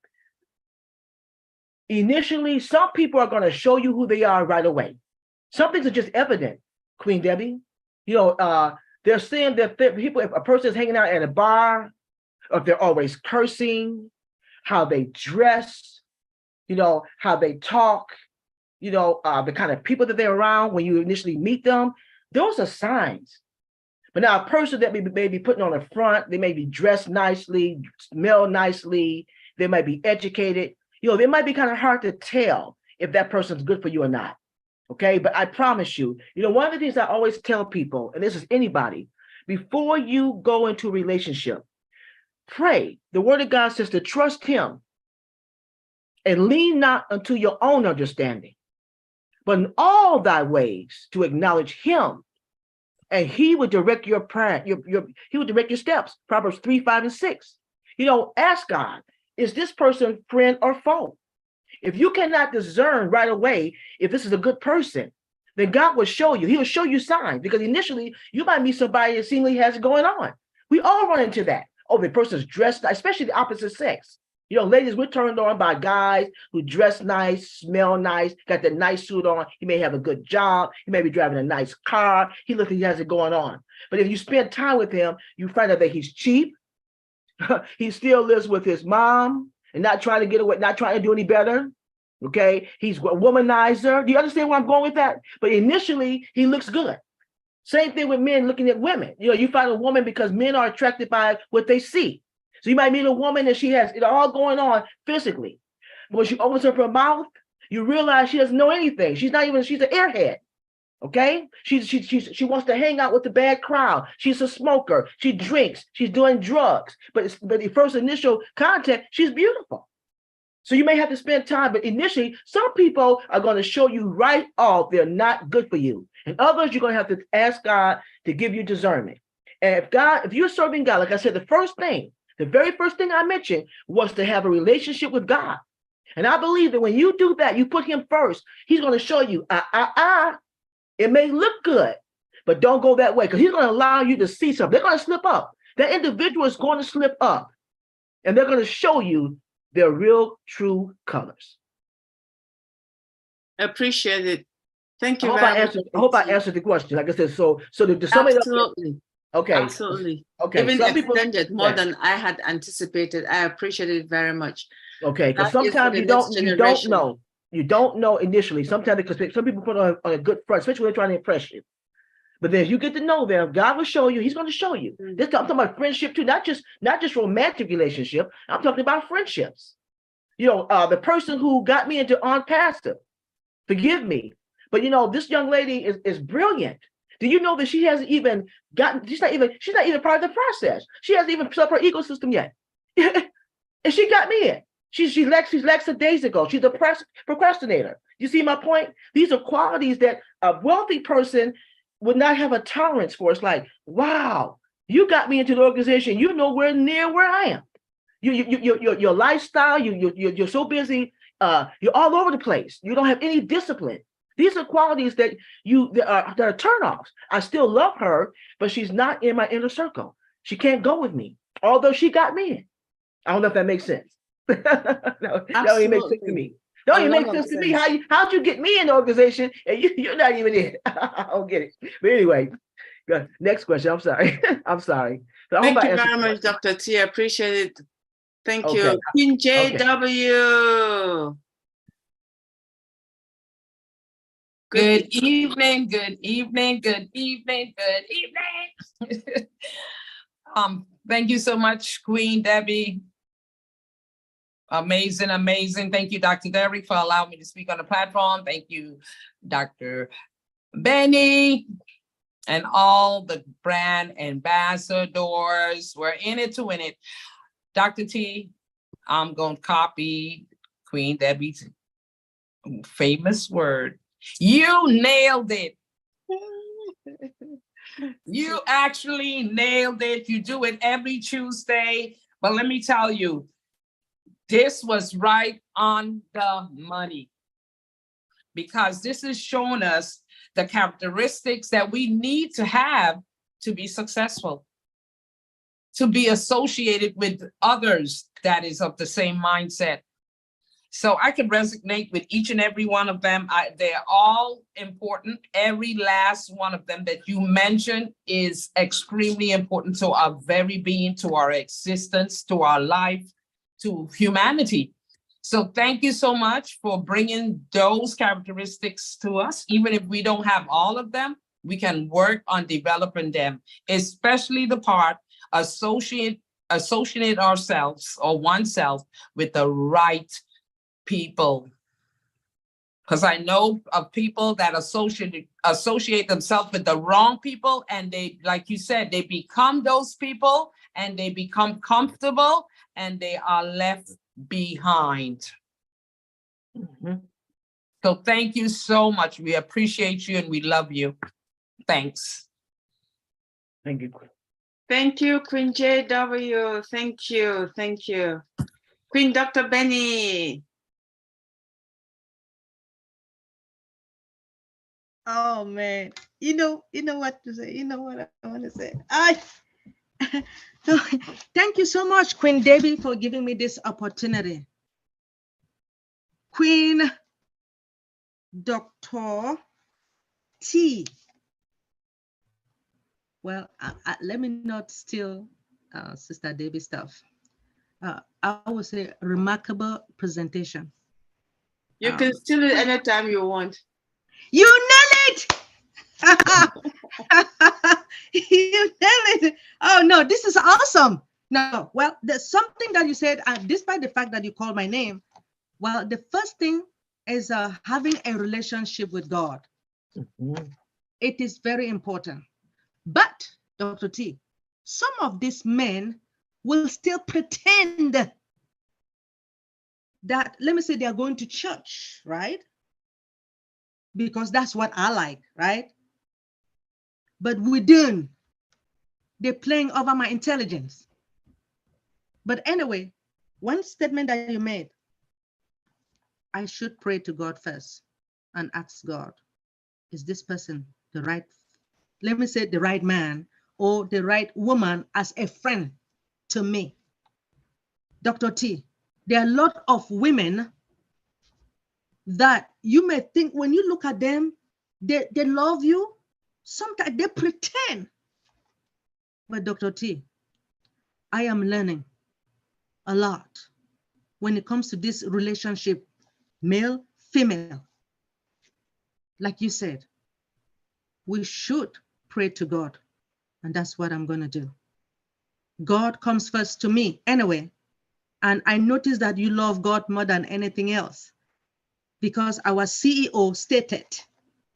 Initially, some people are going to show you who they are right away. Some things are just evident, Queen Debbie. You know, they're saying that people, if a person is hanging out at a bar, or if they're always cursing, how they dress, you know, how they talk, you know, the kind of people that they're around when you initially meet them, those are signs. But now a person that may be putting on a front, they may be dressed nicely, smell nicely, they might be educated, you know, they might be kind of hard to tell if that person's good for you or not. Okay, but I promise you, you know, one of the things I always tell people, and this is anybody, before you go into a relationship, pray. The word of God says to trust him and lean not unto your own understanding, but in all thy ways to acknowledge him, and he would direct your prayer, he would direct your steps. Proverbs 3, 5, and 6. You know, ask God, is this person friend or foe? If you cannot discern right away if this is a good person, then God will show you. He will show you signs, because initially you might meet somebody that seemingly has it going on. We all run into that. Oh, the person's dressed, especially the opposite sex. You know, ladies, we're turned on by guys who dress nice, smell nice, got the nice suit on. He may have a good job. He may be driving a nice car. He looks like he has it going on. But if you spend time with him, you find out that he's cheap. He still lives with his mom and not trying to get away, not trying to do any better. Okay, he's a womanizer. Do you understand where I'm going with that? But initially, he looks good. Same thing with men looking at women. You know, you find a woman because men are attracted by what they see. So you might meet a woman and she has it all going on physically. But when she opens up her mouth, you realize she doesn't know anything. She's an airhead. Okay, she wants to hang out with the bad crowd. She's a smoker. She drinks. She's doing drugs. But the first initial contact, she's beautiful. So you may have to spend time, but initially, some people are going to show you right off they're not good for you. And others, you're going to have to ask God to give you discernment. And if you're serving God, like I said, the very first thing I mentioned was to have a relationship with God. And I believe that when you do that, you put him first, he's going to show you, it may look good, but don't go that way, because he's going to allow you to see something. They're going to slip up. That individual is going to slip up, and they're going to show you their real, true colors. Appreciate it. Thank you I hope I answered the question. Like I said, so to sum it up. Absolutely. Okay. Absolutely. Okay. Even extended more than I had anticipated. I appreciate it very much. Okay, because sometimes you don't know initially. Sometimes because some people put on a good front, especially when they're trying to impress you. But then if you get to know them, God will show you. He's going to show you. I'm talking about friendship too, not just romantic relationship. I'm talking about friendships. You know, the person who got me into ONPASSIVE, forgive me, but you know, this young lady is brilliant. Do you know that she hasn't even gotten? She's not even part of the process. She hasn't even set up her ecosystem yet, and she got me in. She's lackadaisical. She's a procrastinator. You see my point? These are qualities that a wealthy person would not have a tolerance for. It's like, wow, you got me into the organization. You're nowhere near where I am. Your lifestyle, you're so busy, you're all over the place. You don't have any discipline. These are qualities that are turnoffs. I still love her, but she's not in my inner circle. She can't go with me, although she got me in. I don't know if that makes sense. No, that don't even make sense to me. Don't even make sense to me. How'd you get me in the organization and you're not even in? I don't get it. But anyway, good. Next question. I'm sorry. I'm sorry. But I hope Thank I you answered very your much, question. Dr. T. I appreciate it. Thank Okay. you. Queen Okay. JW. Good evening, good evening, good evening, good evening. Thank you so much, Queen Debbie. Amazing, amazing. Thank you, Dr. Derrick, for allowing me to speak on the platform. Thank you, Dr. Benny, and all the brand ambassadors. We're in it to win it. Dr. T, I'm going to copy Queen Debbie's famous word. You nailed it. You actually nailed it. You do it every Tuesday. But let me tell you, this was right on the money, because this is showing us the characteristics that we need to have to be successful, to be associated with others that is of the same mindset. So I can resonate with each and every one of them. They're all important. Every last one of them that you mentioned is extremely important to our very being, to our existence, to our life, to humanity. So thank you so much for bringing those characteristics to us. Even if we don't have all of them, we can work on developing them, especially the part associate ourselves or oneself with the right people. Because I know of people that associate themselves with the wrong people, and they, like you said, they become those people and they become comfortable and they are left behind. Mm-hmm. So thank you so much. We appreciate you and we love you. Thanks. Thank you. Thank you, Queen JW. Thank you. Thank you. Queen Dr. Benny. Oh man, you know what to say. You know what I want to say. So thank you so much, Queen Debbie, for giving me this opportunity. Queen Dr. T. Well, let me not steal Sister Debbie stuff. I would say remarkable presentation. You can steal it anytime you want. You nailed it! You nailed it! Oh no, this is awesome. No, well, there's something that you said, despite the fact that you called my name. Well, the first thing is having a relationship with God. Mm-hmm. It is very important. But, Dr. T, some of these men will still pretend that, let me say, they are going to church, right? Because that's what I like, right? But within, they're playing over my intelligence. But anyway, one statement that you made, I should pray to God first and ask God, is this person the right, let me say the right man or the right woman as a friend to me? Dr. T, there are a lot of women that you may think when you look at them, they love you. Sometimes they pretend. But Dr. T, I am learning a lot when it comes to this relationship, male, female. Like you said, we should pray to God. And that's what I'm going to do. God comes first to me anyway. And I notice that you love God more than anything else, because our CEO stated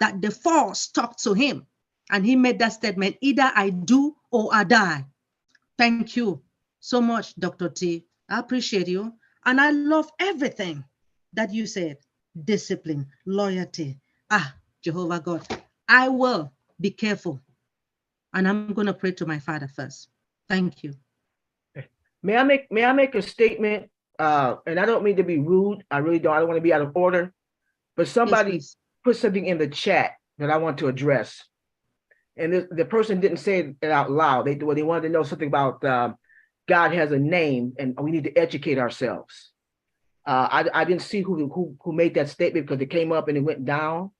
that the force talked to him. And he made that statement, either I do or I die. Thank you so much, Dr. T. I appreciate you. And I love everything that you said. Discipline, loyalty. Jehovah God, I will be careful. And I'm going to pray to my Father first. Thank you. May I make a statement? And I don't mean to be rude. I really don't. I don't want to be out of order. But somebody please. put something in the chat that I want to address. And the person didn't say it out loud. They wanted to know something about God has a name and we need to educate ourselves. I didn't see who made that statement because it came up and it went down.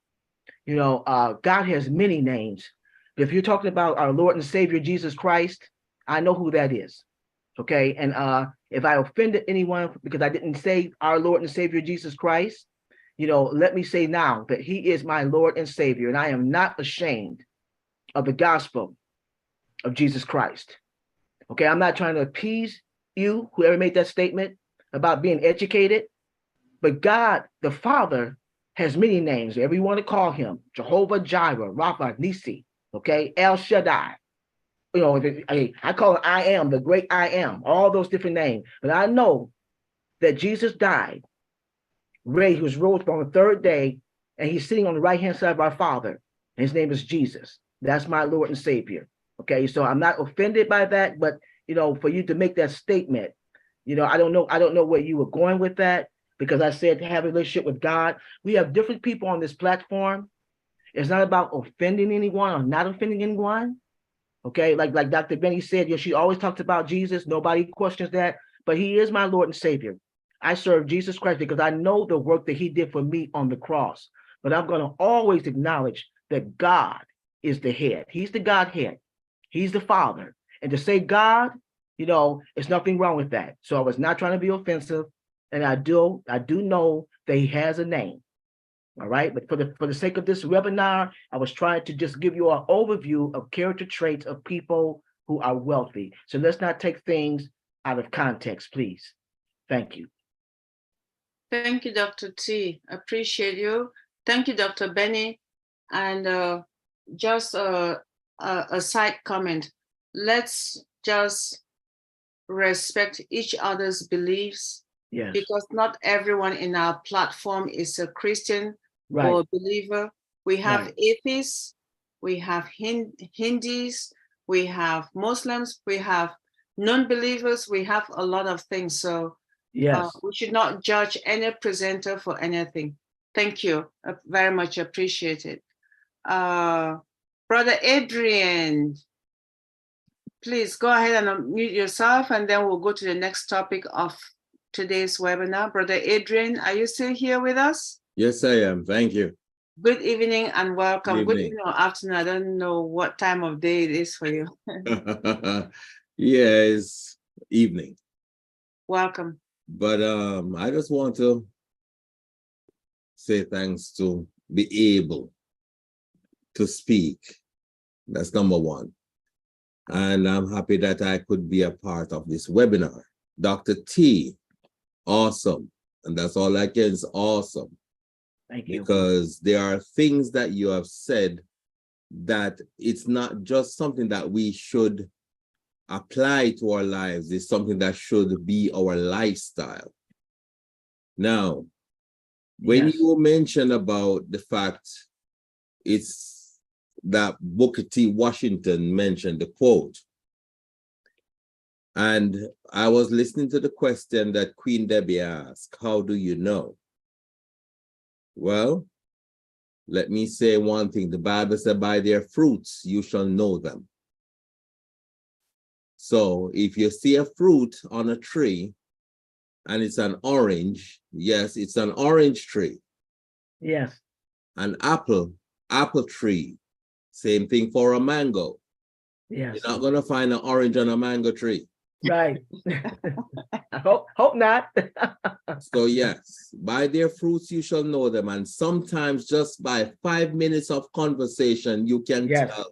You know, God has many names. If you're talking about our Lord and Savior Jesus Christ, I know who that is. Okay, and if I offended anyone because I didn't say our Lord and Savior Jesus Christ, you know, let me say now that He is my Lord and Savior, and I am not ashamed of the gospel of Jesus Christ. Okay, I'm not trying to appease you, whoever made that statement about being educated, but God, the Father, has many names. Whatever you want to call Him: Jehovah Jireh, Rapha, Nisi, okay, El Shaddai. You know, I call it I am, the great I am, all those different names. But I know that Jesus died, he was rose on the third day, and He's sitting on the right-hand side of our Father. And His name is Jesus. That's my Lord and Savior. Okay, so I'm not offended by that, but you know, for you to make that statement, you know, I don't know where you were going with that, because I said to have a relationship with God. We have different people on this platform. It's not about offending anyone or not offending anyone. Okay, like Dr. Benny said, she always talks about Jesus. Nobody questions that, but He is my Lord and Savior. I serve Jesus Christ because I know the work that He did for me on the cross. But I'm going to always acknowledge that God is the head. He's the Godhead. He's the Father. And to say God, you know, there's nothing wrong with that. So I was not trying to be offensive, and I do know that He has a name. All right, but for the sake of this webinar, I was trying to just give you an overview of character traits of people who are wealthy. So let's not take things out of context, please. Thank you. Thank you, Dr. T. Appreciate you. Thank you, Dr. Benny. And just a side comment. Let's just respect each other's beliefs. Yes. Because not everyone in our platform is a Christian Right. or a believer. We have Right. atheists, we have Hindus, we have Muslims, we have non-believers, we have a lot of things. So yes, we should not judge any presenter for anything. Thank you. Very much appreciated. Brother Adrian, please go ahead and unmute yourself, and then we'll go to the next topic of today's webinar. Brother Adrian, are you still here with us? Yes, I am. Thank you. Good evening and welcome. Good Good evening or afternoon. I don't know what time of day it is for you. Yeah, it's evening. Welcome. But I just want to say thanks to be able to speak. That's number one. And I'm happy that I could be a part of this webinar. Dr. T, awesome. And that's all I can say, awesome. thank you. Because there are things that you have said that it's not just something that we should apply to our lives. It's something that should be our lifestyle. Now, when Yes. you mention about the fact it's that Booker T. Washington mentioned the quote, and I was listening to the question that Queen Debbie asked, how do you know? Well, let me say one thing. The Bible said, by their fruits you shall know them. So if you see a fruit on a tree and it's an orange, yes, it's an orange tree. Yes. An apple tree, same thing for a mango. Yes. You're not going to find an orange on a mango tree. Right. I hope not. So yes, by their fruits you shall know them. And sometimes just by 5 minutes of conversation, you can Yes. tell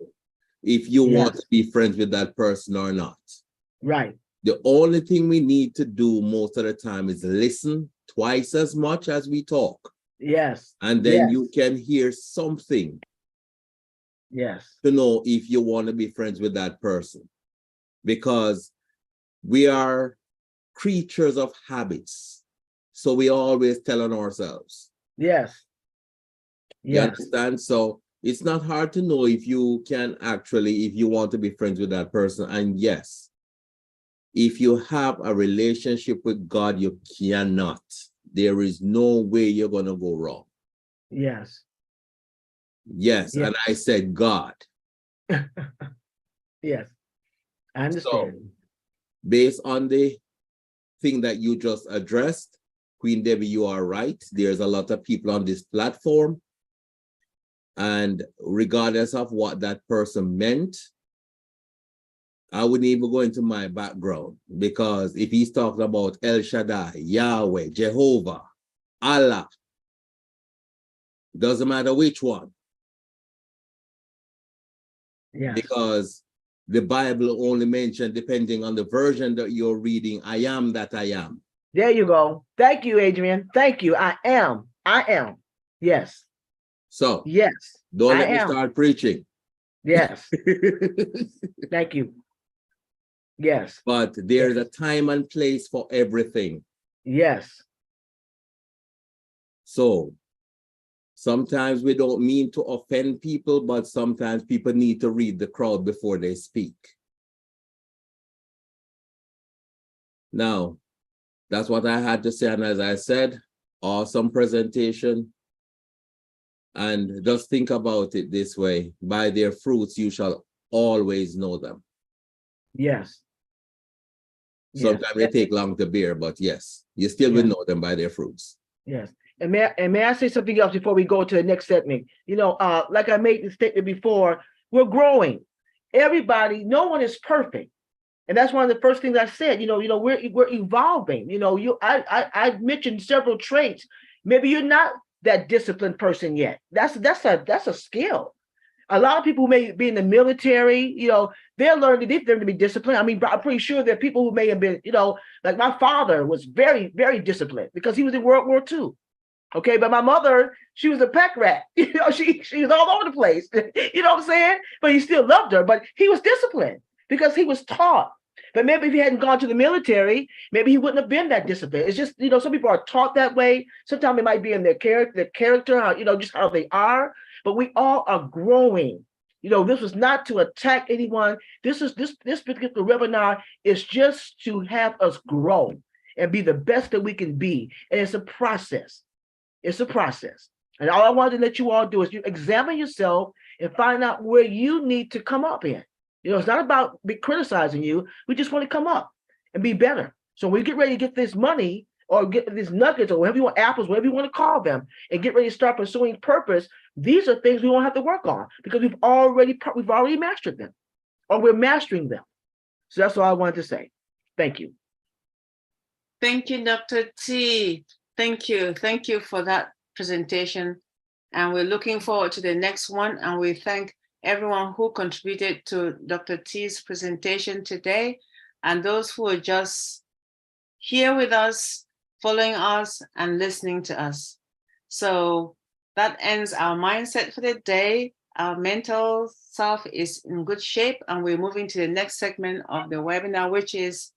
if you Yes. want to be friends with that person or not. Right. The only thing we need to do most of the time is listen twice as much as we talk. Yes. And then Yes. you can hear something Yes. to know if you want to be friends with that person. Because we are creatures of habits. So we always tell on ourselves. Yes. You Yes. understand? So it's not hard to know if you can actually, if you want to be friends with that person. And yes, If you have a relationship with God, you cannot. There is no way you're going to go wrong. Yes. Yes, Yeah. and I said God. Yes. I understand. So, based on the thing that you just addressed, Queen Debbie, you are right. There's a lot of people on this platform. And regardless of what that person meant, I wouldn't even go into my background, because if he's talking about El Shaddai, Yahweh, Jehovah, Allah, doesn't matter which one. Yes. Because the Bible only mentioned, depending on the version that you're reading, I am that I am. There you go. Thank you, Adrian. Thank you. I am. Yes. So Yes. don't I let me am. start preaching. Yes. Thank you. Yes. But there's a time and place for everything. Yes. So sometimes we don't mean to offend people, but sometimes people need to read the crowd before they speak. Now, that's what I had to say. And as I said, awesome presentation. And just think about it this way: by their fruits, you shall always know them. Yes. Sometimes they take long to bear, but yes, you still will know them by their fruits. Yes. And may I say something else before we go to the next segment? You know, like I made the statement before, we're growing. Everybody, no one is perfect. And that's one of the first things I said. We're evolving. I mentioned several traits. Maybe you're not that disciplined person yet. That's a skill. A lot of people who may be in the military, they're learning to be disciplined. I mean, I'm pretty sure there are people who may have been, like my father was very, very disciplined because he was in World War II. Okay, but my mother, she was a pack rat. She was all over the place. You know what I'm saying? But he still loved her. But he was disciplined because he was taught. But maybe if he hadn't gone to the military, maybe he wouldn't have been that disciplined. It's just, some people are taught that way. Sometimes it might be in their character, just how they are. But we all are growing. This was not to attack anyone. This particular webinar is just to have us grow and be the best that we can be. And it's a process. It's a process. And all I wanted to let you all do is you examine yourself and find out where you need to come up in. It's not about criticizing you. We just want to come up and be better. So when we get ready to get this money or get these nuggets or whatever you want, apples, whatever you want to call them, and get ready to start pursuing purpose, these are things we won't have to work on because we've already mastered them, or we're mastering them. So that's all I wanted to say. Thank you. Thank you, Dr. T. Thank you. Thank you for that presentation. And we're looking forward to the next one. And we thank everyone who contributed to Dr. T's presentation today, and those who are just here with us, following us and listening to us. So that ends our mindset for the day. Our mental self is in good shape, and we're moving to the next segment of the webinar, which is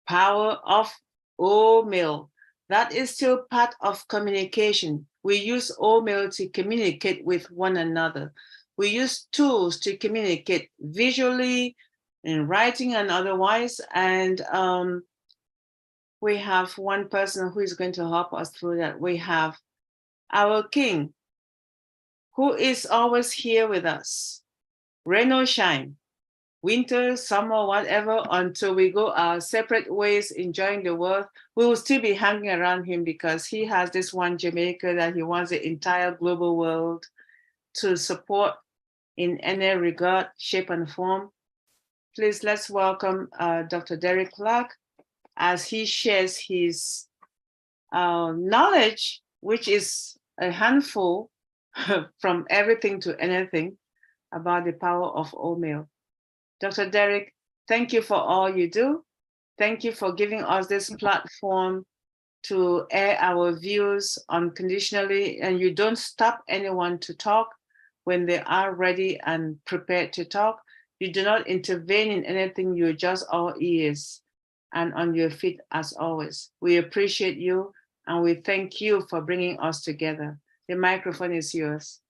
Power of OMIL. That is still part of communication. We use OMIL to communicate with one another. We use tools to communicate visually, in writing and otherwise. And we have one person who is going to help us through that. We have our king, who is always here with us. Rain or shine, winter, summer, whatever, until we go our separate ways, enjoying the world, we will still be hanging around him because he has this one Jamaica that he wants the entire global world to support in any regard, shape, and form. Please let's welcome Dr. Derek Clark as he shares his knowledge, which is a handful from everything to anything about the power of OMIL. Dr. Derek, thank you for all you do. Thank you for giving us this platform to air our views unconditionally, and you don't stop anyone to talk when they are ready and prepared to talk. You do not intervene in anything. You're just all ears and on your feet as always. We appreciate you, and we thank you for bringing us together. The microphone is yours.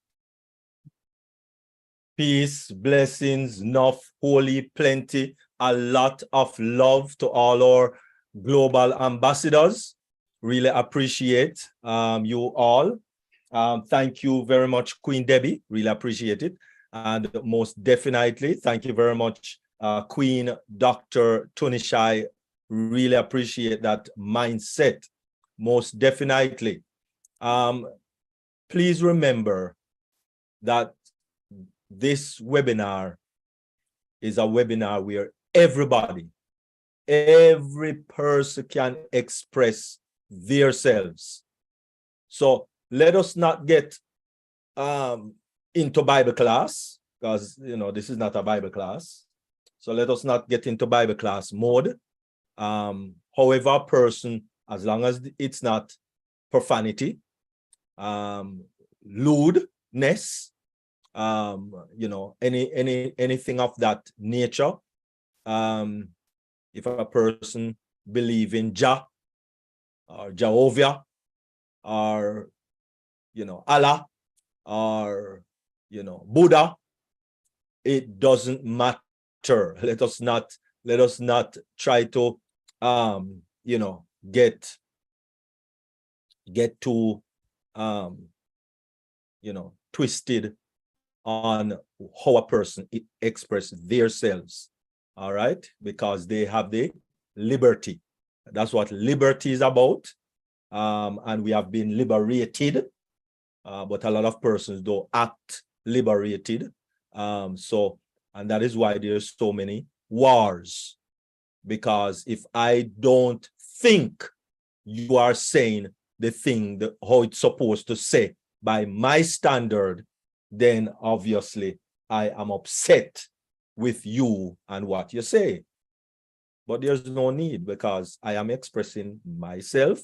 Peace, blessings, enough, holy, plenty a lot of love to all our global ambassadors. Really appreciate you all. Thank you very much, Queen Debbie. Really appreciate it. And most definitely, thank you very much, Queen Dr. Tunishai. Really appreciate that mindset. Most definitely. Please remember that this webinar is a webinar where every person can express themselves. So let us not get into Bible class, because this is not a Bible class. So let us not get into Bible class mode. However, a person, as long as it's not profanity, lewdness, anything of that nature. If a person believe in Jah or Jehovah or Allah or Buddha, it doesn't matter. Let us not try to get too twisted on how a person express themselves. All right, because they have the liberty. That's what liberty is about. And we have been liberated, but a lot of persons don't act liberated. And that is why there's so many wars. Because if I don't think you are saying the thing how it's supposed to say by my standard, then obviously I am upset with you and what you say. But there's no need, because I am expressing myself,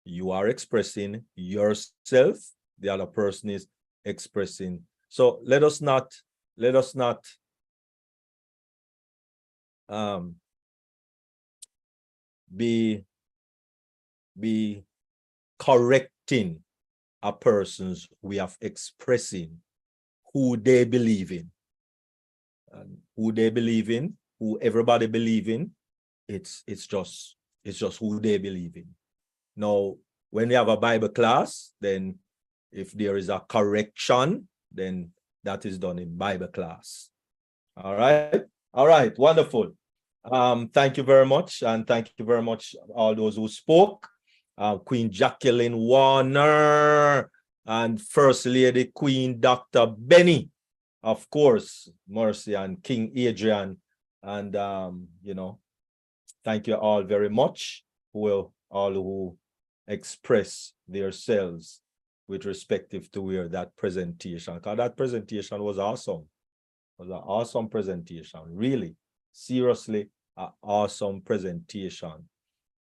you are expressing yourself, the other person is expressing. So let us not be correcting a person's way of expressing who they believe in. And who they believe in, who everybody believe in, it's just who they believe in. Now, when we have a Bible class, then if there is a correction, then that is done in Bible class. All right, wonderful. Thank you very much, and thank you very much all those who spoke. Queen Jacqueline Warner and First Lady Queen Dr. Benny, of course, Mercy and King Adrian, and thank you all very much who express themselves with respective to where that presentation, because that presentation was awesome. It was an awesome presentation, really, seriously, an awesome presentation.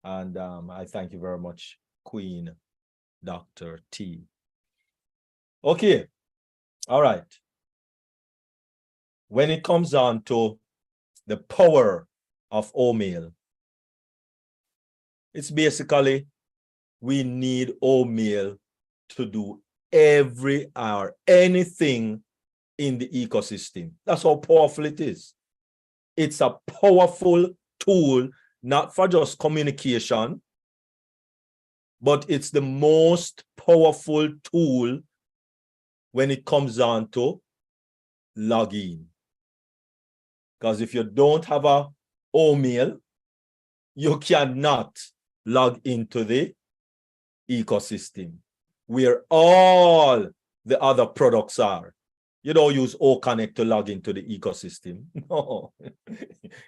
And I thank you very much, Queen Dr. T. Okay, all right. When it comes on to the power of OMail, it's basically we need OMail to do anything in the ecosystem. That's how powerful it is. It's a powerful tool, not for just communication, but it's the most powerful tool when it comes on to login. Because if you don't have a OMail, you cannot log into the ecosystem where all the other products are. You don't use OConnect to log into the ecosystem. No,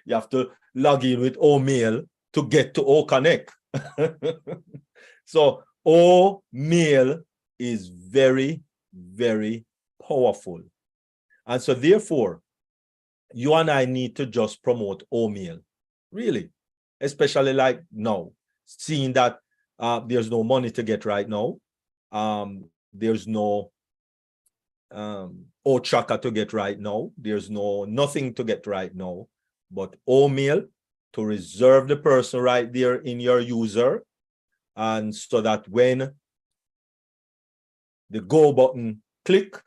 you have to log in with OMail to get to OConnect. So OMail is very, very powerful. And so therefore, you and I need to just promote OMail, really, especially like now, seeing that there's no money to get right now. There's no tracker to get right now. There's nothing to get right now, but OMail to reserve the person right there in your user, and so that when the go button click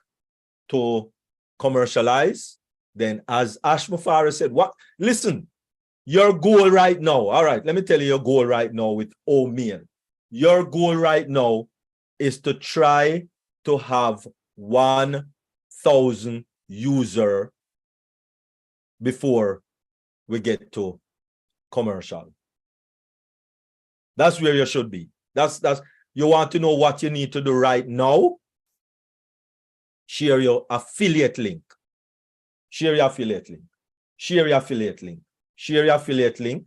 to commercialize, then as Ash Mufara said, listen, your goal right now, all right, let me tell you your goal right now with OMail. Your goal right now is to try to have 1,000 user before we get to commercial. That's where you should be. That's you want to know what you need to do right now. Share your affiliate link. Share your affiliate link. Share your affiliate link. Share your affiliate link.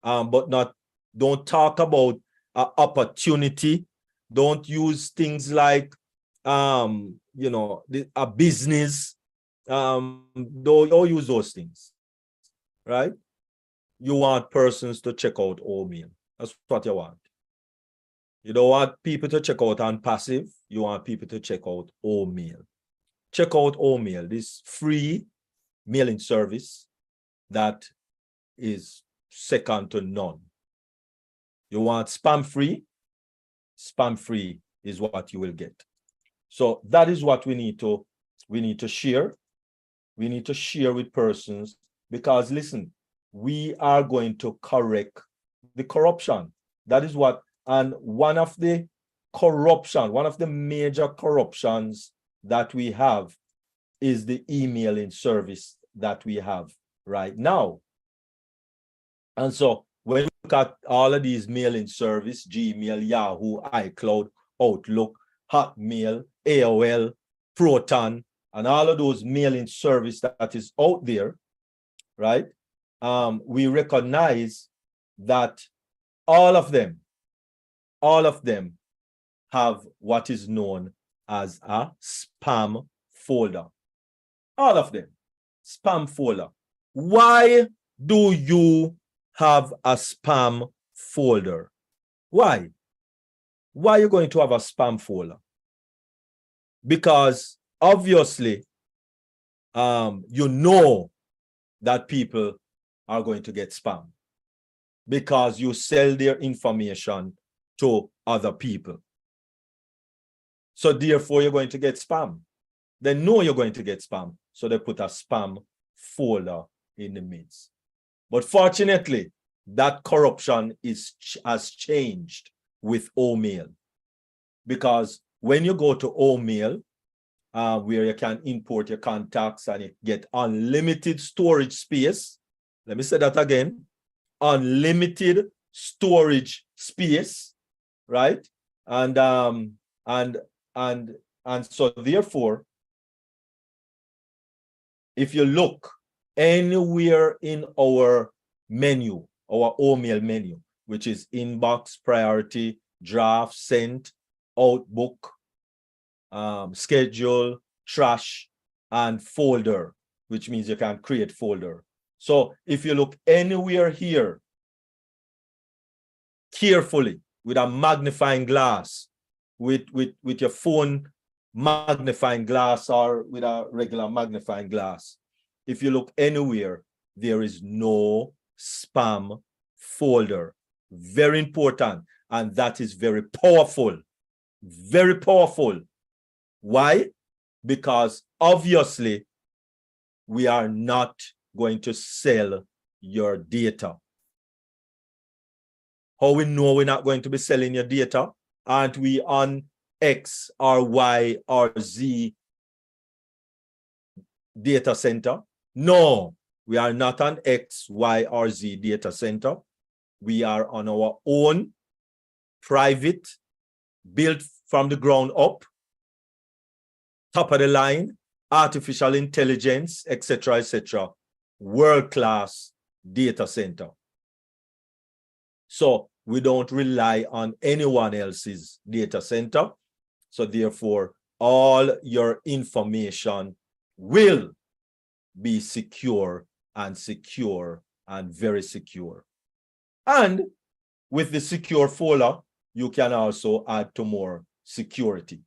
But don't talk about opportunity. Don't use things like you know, a business. Don't use those things. Right? You want persons to check out OMail. That's what you want. You don't want people to check out ONPASSIVE. You want people to check out OMail. Check out OMail, this free mailing service that is second to none. You want spam free? Spam free is what you will get. So that is what we need to share. We need to share with persons because listen, we are going to correct the corruption. That is what, and one of the major corruptions that we have is the emailing service that we have right now. And so when you look at all of these mailing service, Gmail, Yahoo, iCloud, Outlook, Hotmail, AOL, Proton, and all of those mailing service that is out there, right? We recognize that all of them have what is known as a spam folder. All of them, spam folder. Why do you have a spam folder? Why? Why are you going to have a spam folder? Because obviously, you know that people are going to get spam because you sell their information to other people. So therefore, you're going to get spam. They know you're going to get spam. So they put a spam folder in the midst. But fortunately, that corruption has changed with OMail. Because when you go to OMail, where you can import your contacts and you get unlimited storage space. Let me say that again. Unlimited storage space, right? And so therefore, if you look anywhere in our menu, our OMail menu, which is inbox, priority, draft, sent, outbook, schedule, trash, and folder, which means you can create folder. So if you look anywhere here carefully with a magnifying glass, with your phone magnifying glass or with a regular magnifying glass, if you look anywhere, there is no spam folder. Very important. And that is very powerful. Very powerful. Why? Because obviously we are not going to sell your data. How we know we're not going to be selling your data? Aren't we on X or Y or Z data center? No, we are not on X, Y, or Z data center. We are on our own private, built from the ground up, top of the line, artificial intelligence, etc., world-class data center. So we don't rely on anyone else's data center. So therefore, all your information will be secure and very secure. And with the secure folder, you can also add to more security.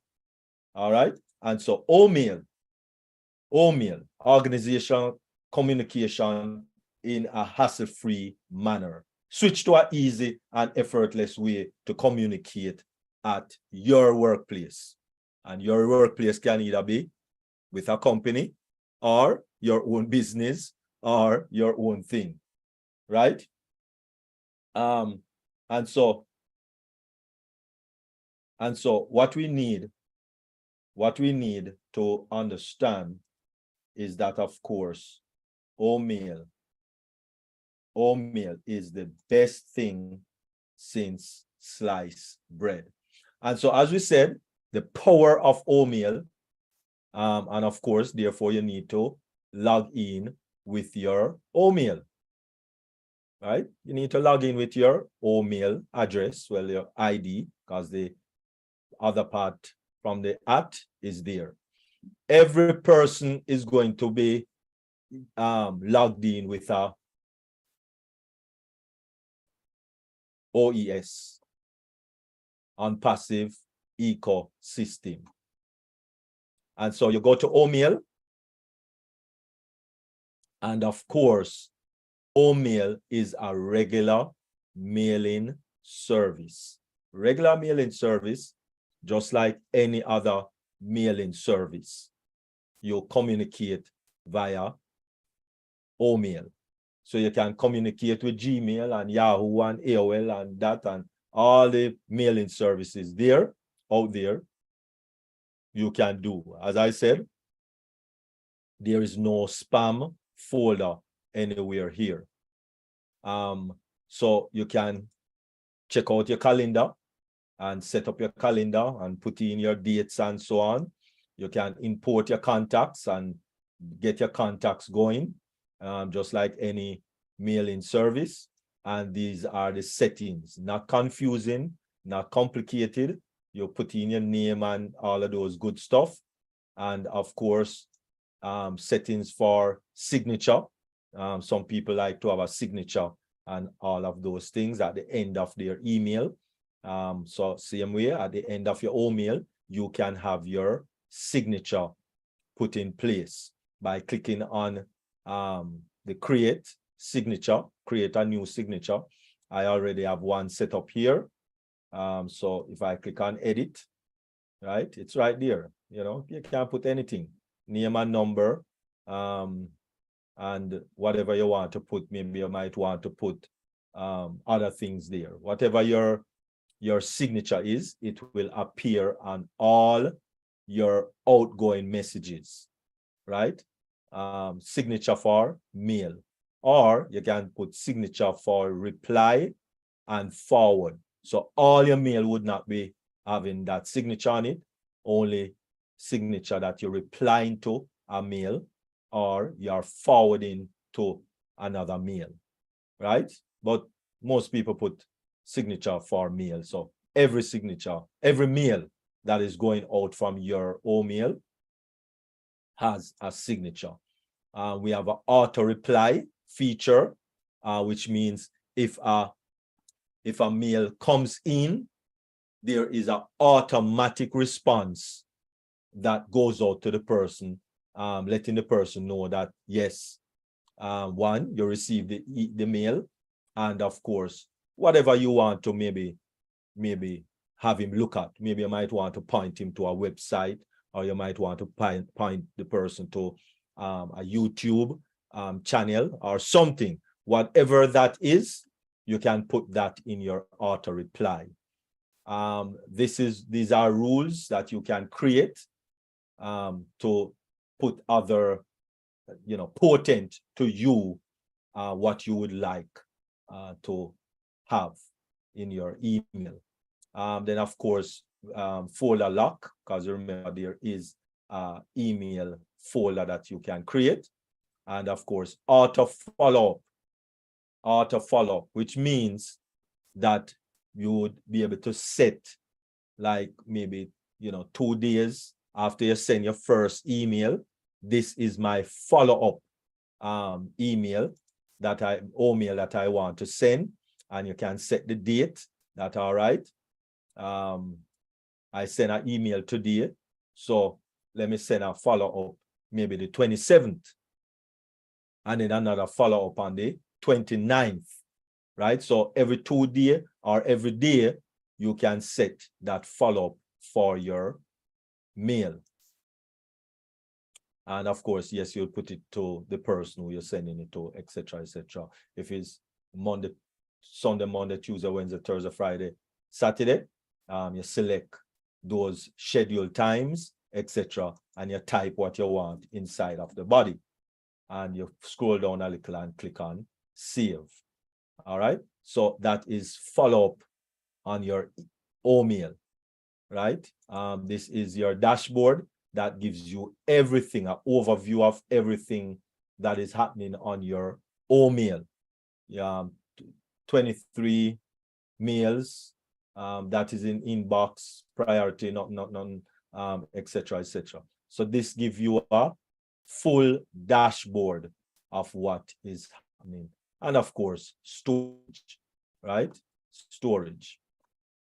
All right. And so OMail, organizational communication in a hassle-free manner. Switch to an easy and effortless way to communicate at your workplace. And your workplace can either be with a company or your own business or your own thing, right? And so what we need to understand is that, of course, OMail is the best thing since sliced bread. And so, as we said, the power of OMail, and of course, therefore, you need to log in with your OMail, right? You need to log in with your OMail address, well, your ID, because the other part from the @ is there. Every person is going to be logged in with a OES, ONPASSIVE ecosystem. And so you go to OMail, and of course, OMail is a regular mailing service. Regular mailing service, just like any other mailing service. You communicate via OMail. So you can communicate with Gmail and Yahoo and AOL and that and all the mailing services there, out there, you can do. As I said, there is no spam folder anywhere here. So you can check out your calendar and set up your calendar and put in your dates and so on. You can import your contacts and get your contacts going, just like any mailing service. And these are the settings, not confusing, not complicated. You put in your name and all of those good stuff. And of course, settings for signature. Some people like to have a signature and all of those things at the end of their email. So same way, at the end of your OMail, you can have your signature put in place by clicking on the create signature, create a new signature. I already have one set up here. So if I click on edit, right, it's right there. You know, you can put anything, name and number, and whatever you want to put. Maybe you might want to put other things there. Whatever your signature is, it will appear on all your outgoing messages, right? Signature for mail, or you can put signature for reply and forward. So all your mail would not be having that signature on it, only signature that you're replying to a mail or you're forwarding to another mail, right? But most people put signature for mail. So every signature, every mail that is going out from your OMail has a signature. We have an auto reply feature, which means if a mail comes in, there is an automatic response that goes out to the person, letting the person know that yes, one, you received the mail, and of course, whatever you want to maybe have him look at. Maybe you might want to point him to a website, or you might want to point the person to a YouTube channel or something. Whatever that is, you can put that in your auto reply. These are rules that you can create to put other, potent to you what you would like to have in your email. Then of course, folder lock, because remember there is email folder that you can create. And of course, auto follow, which means that you would be able to set, like maybe 2 days after you send your first email, this is my follow-up OMail that I want to send, and you can set the date. That all right. I sent an email today, so let me send a follow-up maybe the 27th, and then another follow-up on the 29th, right? So every 2 days or every day, you can set that follow-up for your mail. And of course, yes, you'll put it to the person who you're sending it to, etc., etc. If it's Monday, Sunday, Monday, Tuesday, Wednesday, Thursday, Friday, Saturday, you select those scheduled times, etc., and you type what you want inside of the body. And you scroll down a little and click on save. All right. So that is follow up on your OMail, right? This is your dashboard that gives you everything, an overview of everything that is happening on your OMail. 23 mails that is in inbox, priority, etc., etc. So this gives you a full dashboard of what is happening. And of course, storage, right? Storage.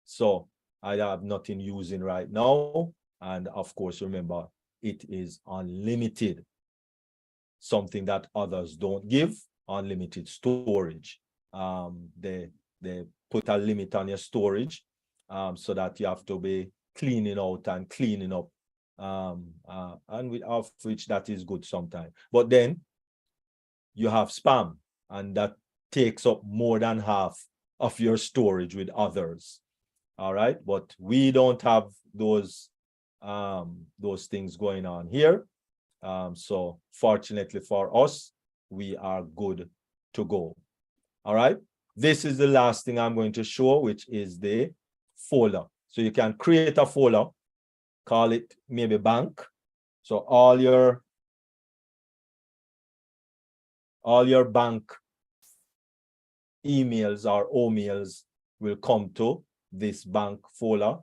So I have nothing using right now. And of course, remember, it is unlimited. Something that others don't give, unlimited storage. They put a limit on your storage so that you have to be cleaning out and cleaning up. And of which that is good sometimes. But then you have spam, and that takes up more than half of your storage with others. All right, but we don't have those things going on here. So fortunately for us, we are good to go. All right, this is the last thing I'm going to show, which is the folder. So you can create a folder, call it maybe bank. So all your bank emails or OMails will come to this bank folder.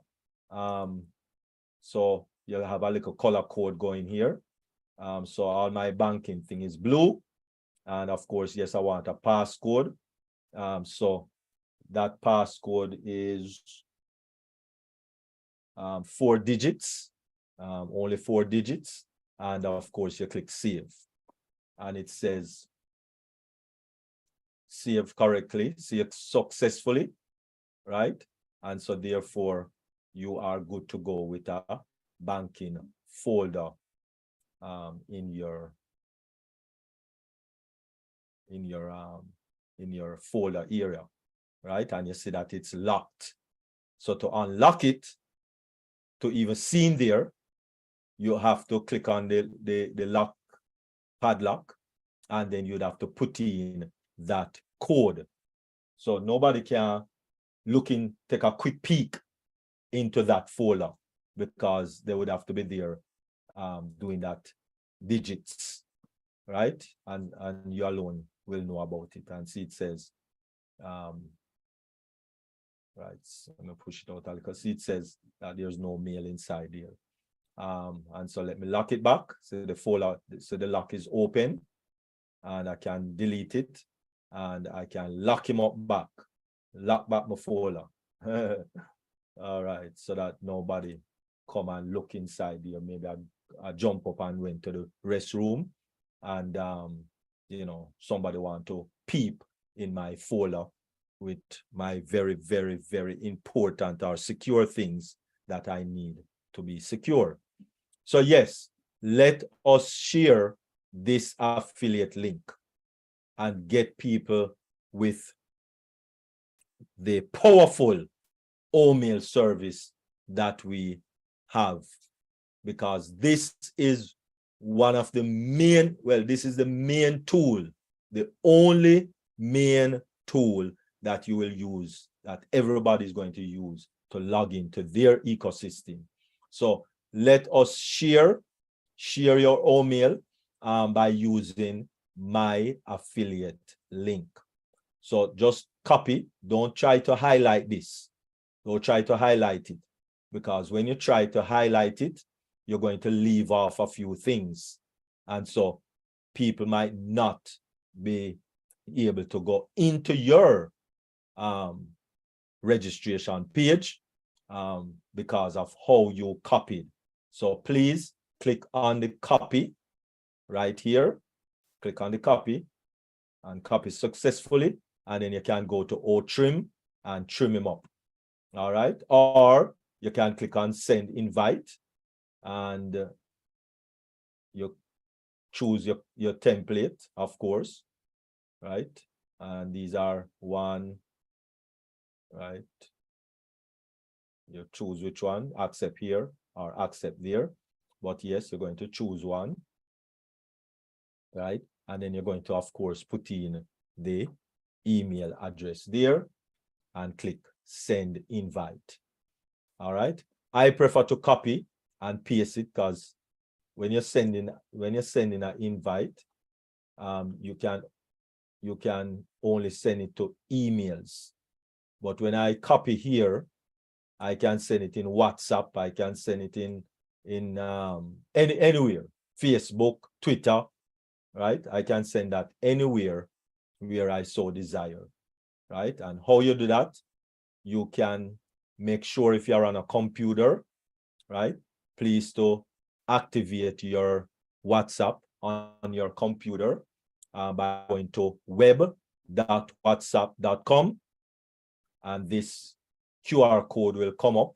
So you'll have a little color code going here. So all my banking thing is blue. And of course, yes, I want a passcode. So that passcode is 4 digits, only 4 digits. And of course, you click save. And it says save correctly, save successfully, right? And so therefore, you are good to go with a banking folder in your folder area, right? And you see that it's locked. So to unlock it, to even see in there, you have to click on the lock padlock, and then you'd have to put in that code. So nobody can take a quick peek into that folder, because they would have to be there doing that digits, right? And you alone will know about it. And see, it says, right, so I'm gonna push it out because it says that there's no mail inside here. And so let me lock it back. So the folder, so the lock is open, and I can delete it, and I can lock him up back, lock back my folder. All right, so that nobody come and look inside here. Maybe I jump up and went to the restroom, and you know, somebody want to peep in my folder with my very, very, very important or secure things that I need to be secure. So yes, let us share this affiliate link and get people with the powerful OMail service that we have, because this is one of the main, well, this is the main tool, the only main tool that you will use, that everybody is going to use to log into their ecosystem. So let us share your OMail by using my affiliate link. So just copy, don't try to highlight this. Don't try to highlight it, because when you try to highlight it, you're going to leave off a few things. And so people might not be able to go into your registration page because of how you copied. So please click on the copy right here. Click on the copy and copy successfully. And then you can go to OTrim and trim him up. All right. Or you can click on send invite, and you choose your template, of course, right? And these are one, right? You choose which one, accept here or accept there. But yes, you're going to choose one, right? And then you're going to, of course, put in the email address there and click send invite. All right. I prefer to copy and paste it because when you're sending an invite, you can only send it to emails. But when I copy here, I can send it in WhatsApp. I can send it in anywhere, Facebook, Twitter, right? I can send that anywhere where I so desire, right? And how you do that, you can make sure if you're on a computer, right? Please to activate your WhatsApp on your computer by going to web.whatsapp.com, and this QR code will come up,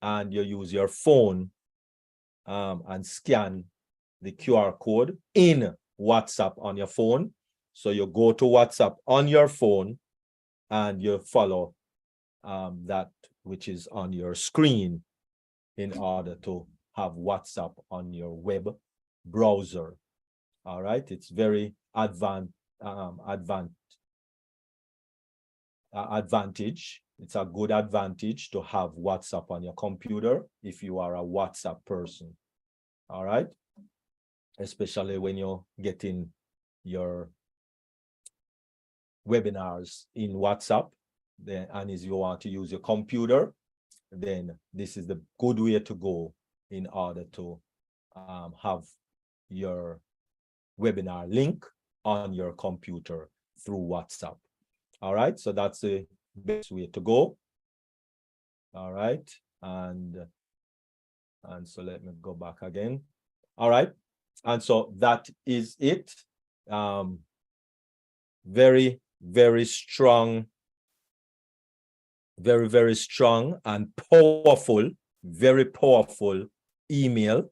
and you use your phone and scan the QR code in WhatsApp on your phone. So you go to WhatsApp on your phone and you follow that which is on your screen in order to have WhatsApp on your web browser. All right, it's very advantage. It's a good advantage to have WhatsApp on your computer if you are a WhatsApp person. All right, especially when you're getting your webinars in WhatsApp, then, and if you want to use your computer, then this is the good way to go in order to have your webinar link on your computer through WhatsApp. All right, so that's the best way to go. All right, and so let me go back again. All right, and so that is it. Very, very strong, very strong and powerful, very powerful email,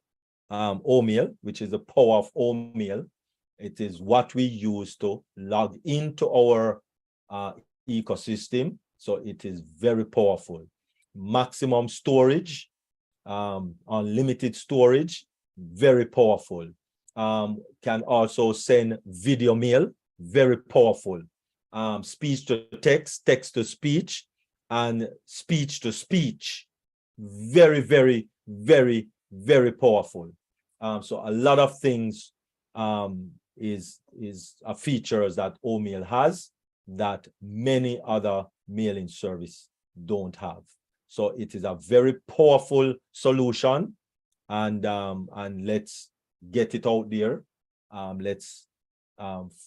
OMail, which is the power of OMail. It is what we use to log into our ecosystem. So it is very powerful. Maximum storage, unlimited storage, very powerful. Can also send video mail, very powerful. Speech to text, text to speech, and speech to speech, very powerful. So a lot of things is features that OMail has that many other mailing service don't have. So it is a very powerful solution, and let's get it out there. Let's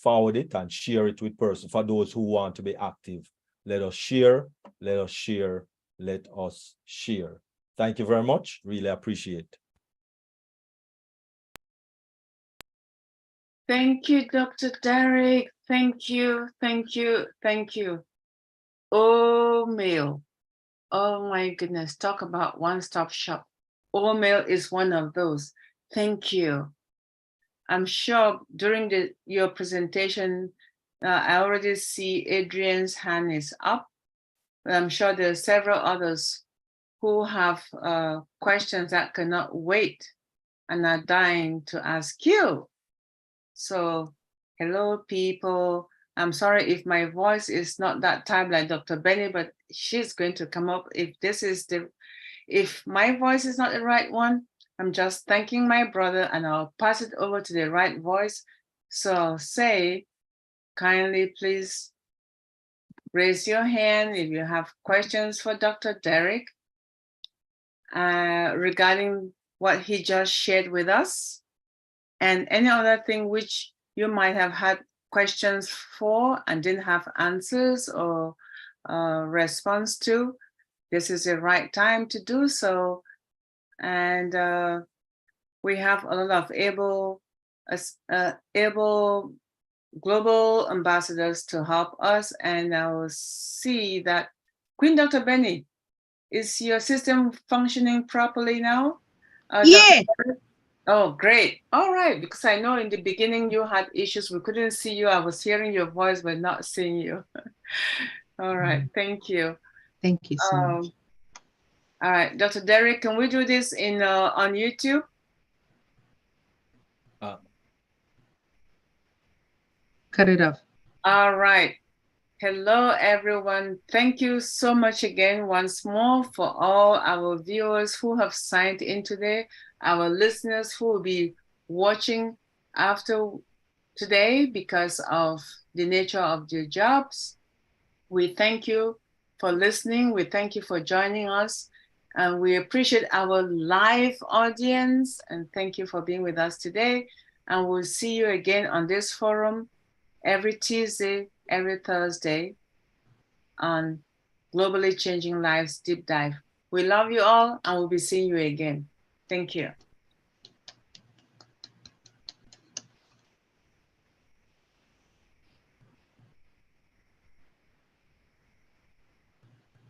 forward it and share it with persons. For those who want to be active, let us share, let us share, let us share. Thank you very much. Really appreciate it. Thank you, Dr. Derek. Thank you. OMail. Oh my goodness, talk about one-stop shop. OMail is one of those. Thank you. I'm sure during your presentation, I already see Adrian's hand is up, but I'm sure there are several others who have questions that cannot wait and are dying to ask you. So, hello, people. I'm sorry if my voice is not that time like Dr. Benny, but she's going to come up. If my voice is not the right one, I'm just thanking my brother and I'll pass it over to the right voice. So say, kindly please raise your hand if you have questions for Dr. Derek regarding what he just shared with us, and any other thing which you might have had questions for and didn't have answers or response to. This is the right time to do so. And we have a lot of able global ambassadors to help us. And I will see that Queen Dr. Benny, is your system functioning properly now? Yeah. Oh, great. All right. Because I know in the beginning you had issues. We couldn't see you. I was hearing your voice, but not seeing you. All right. Thank you. Thank you so much. All right. Dr. Derek, can we do this in on YouTube? Cut it off. All right. Hello, everyone. Thank you so much again once more for all our viewers who have signed in today, our listeners who will be watching after today because of the nature of their jobs. We thank you for listening. We thank you for joining us. And we appreciate our live audience. And thank you for being with us today. And we'll see you again on this forum every Tuesday, every Thursday on Globally Changing Lives Deep Dive. We love you all and we'll be seeing you again. Thank you.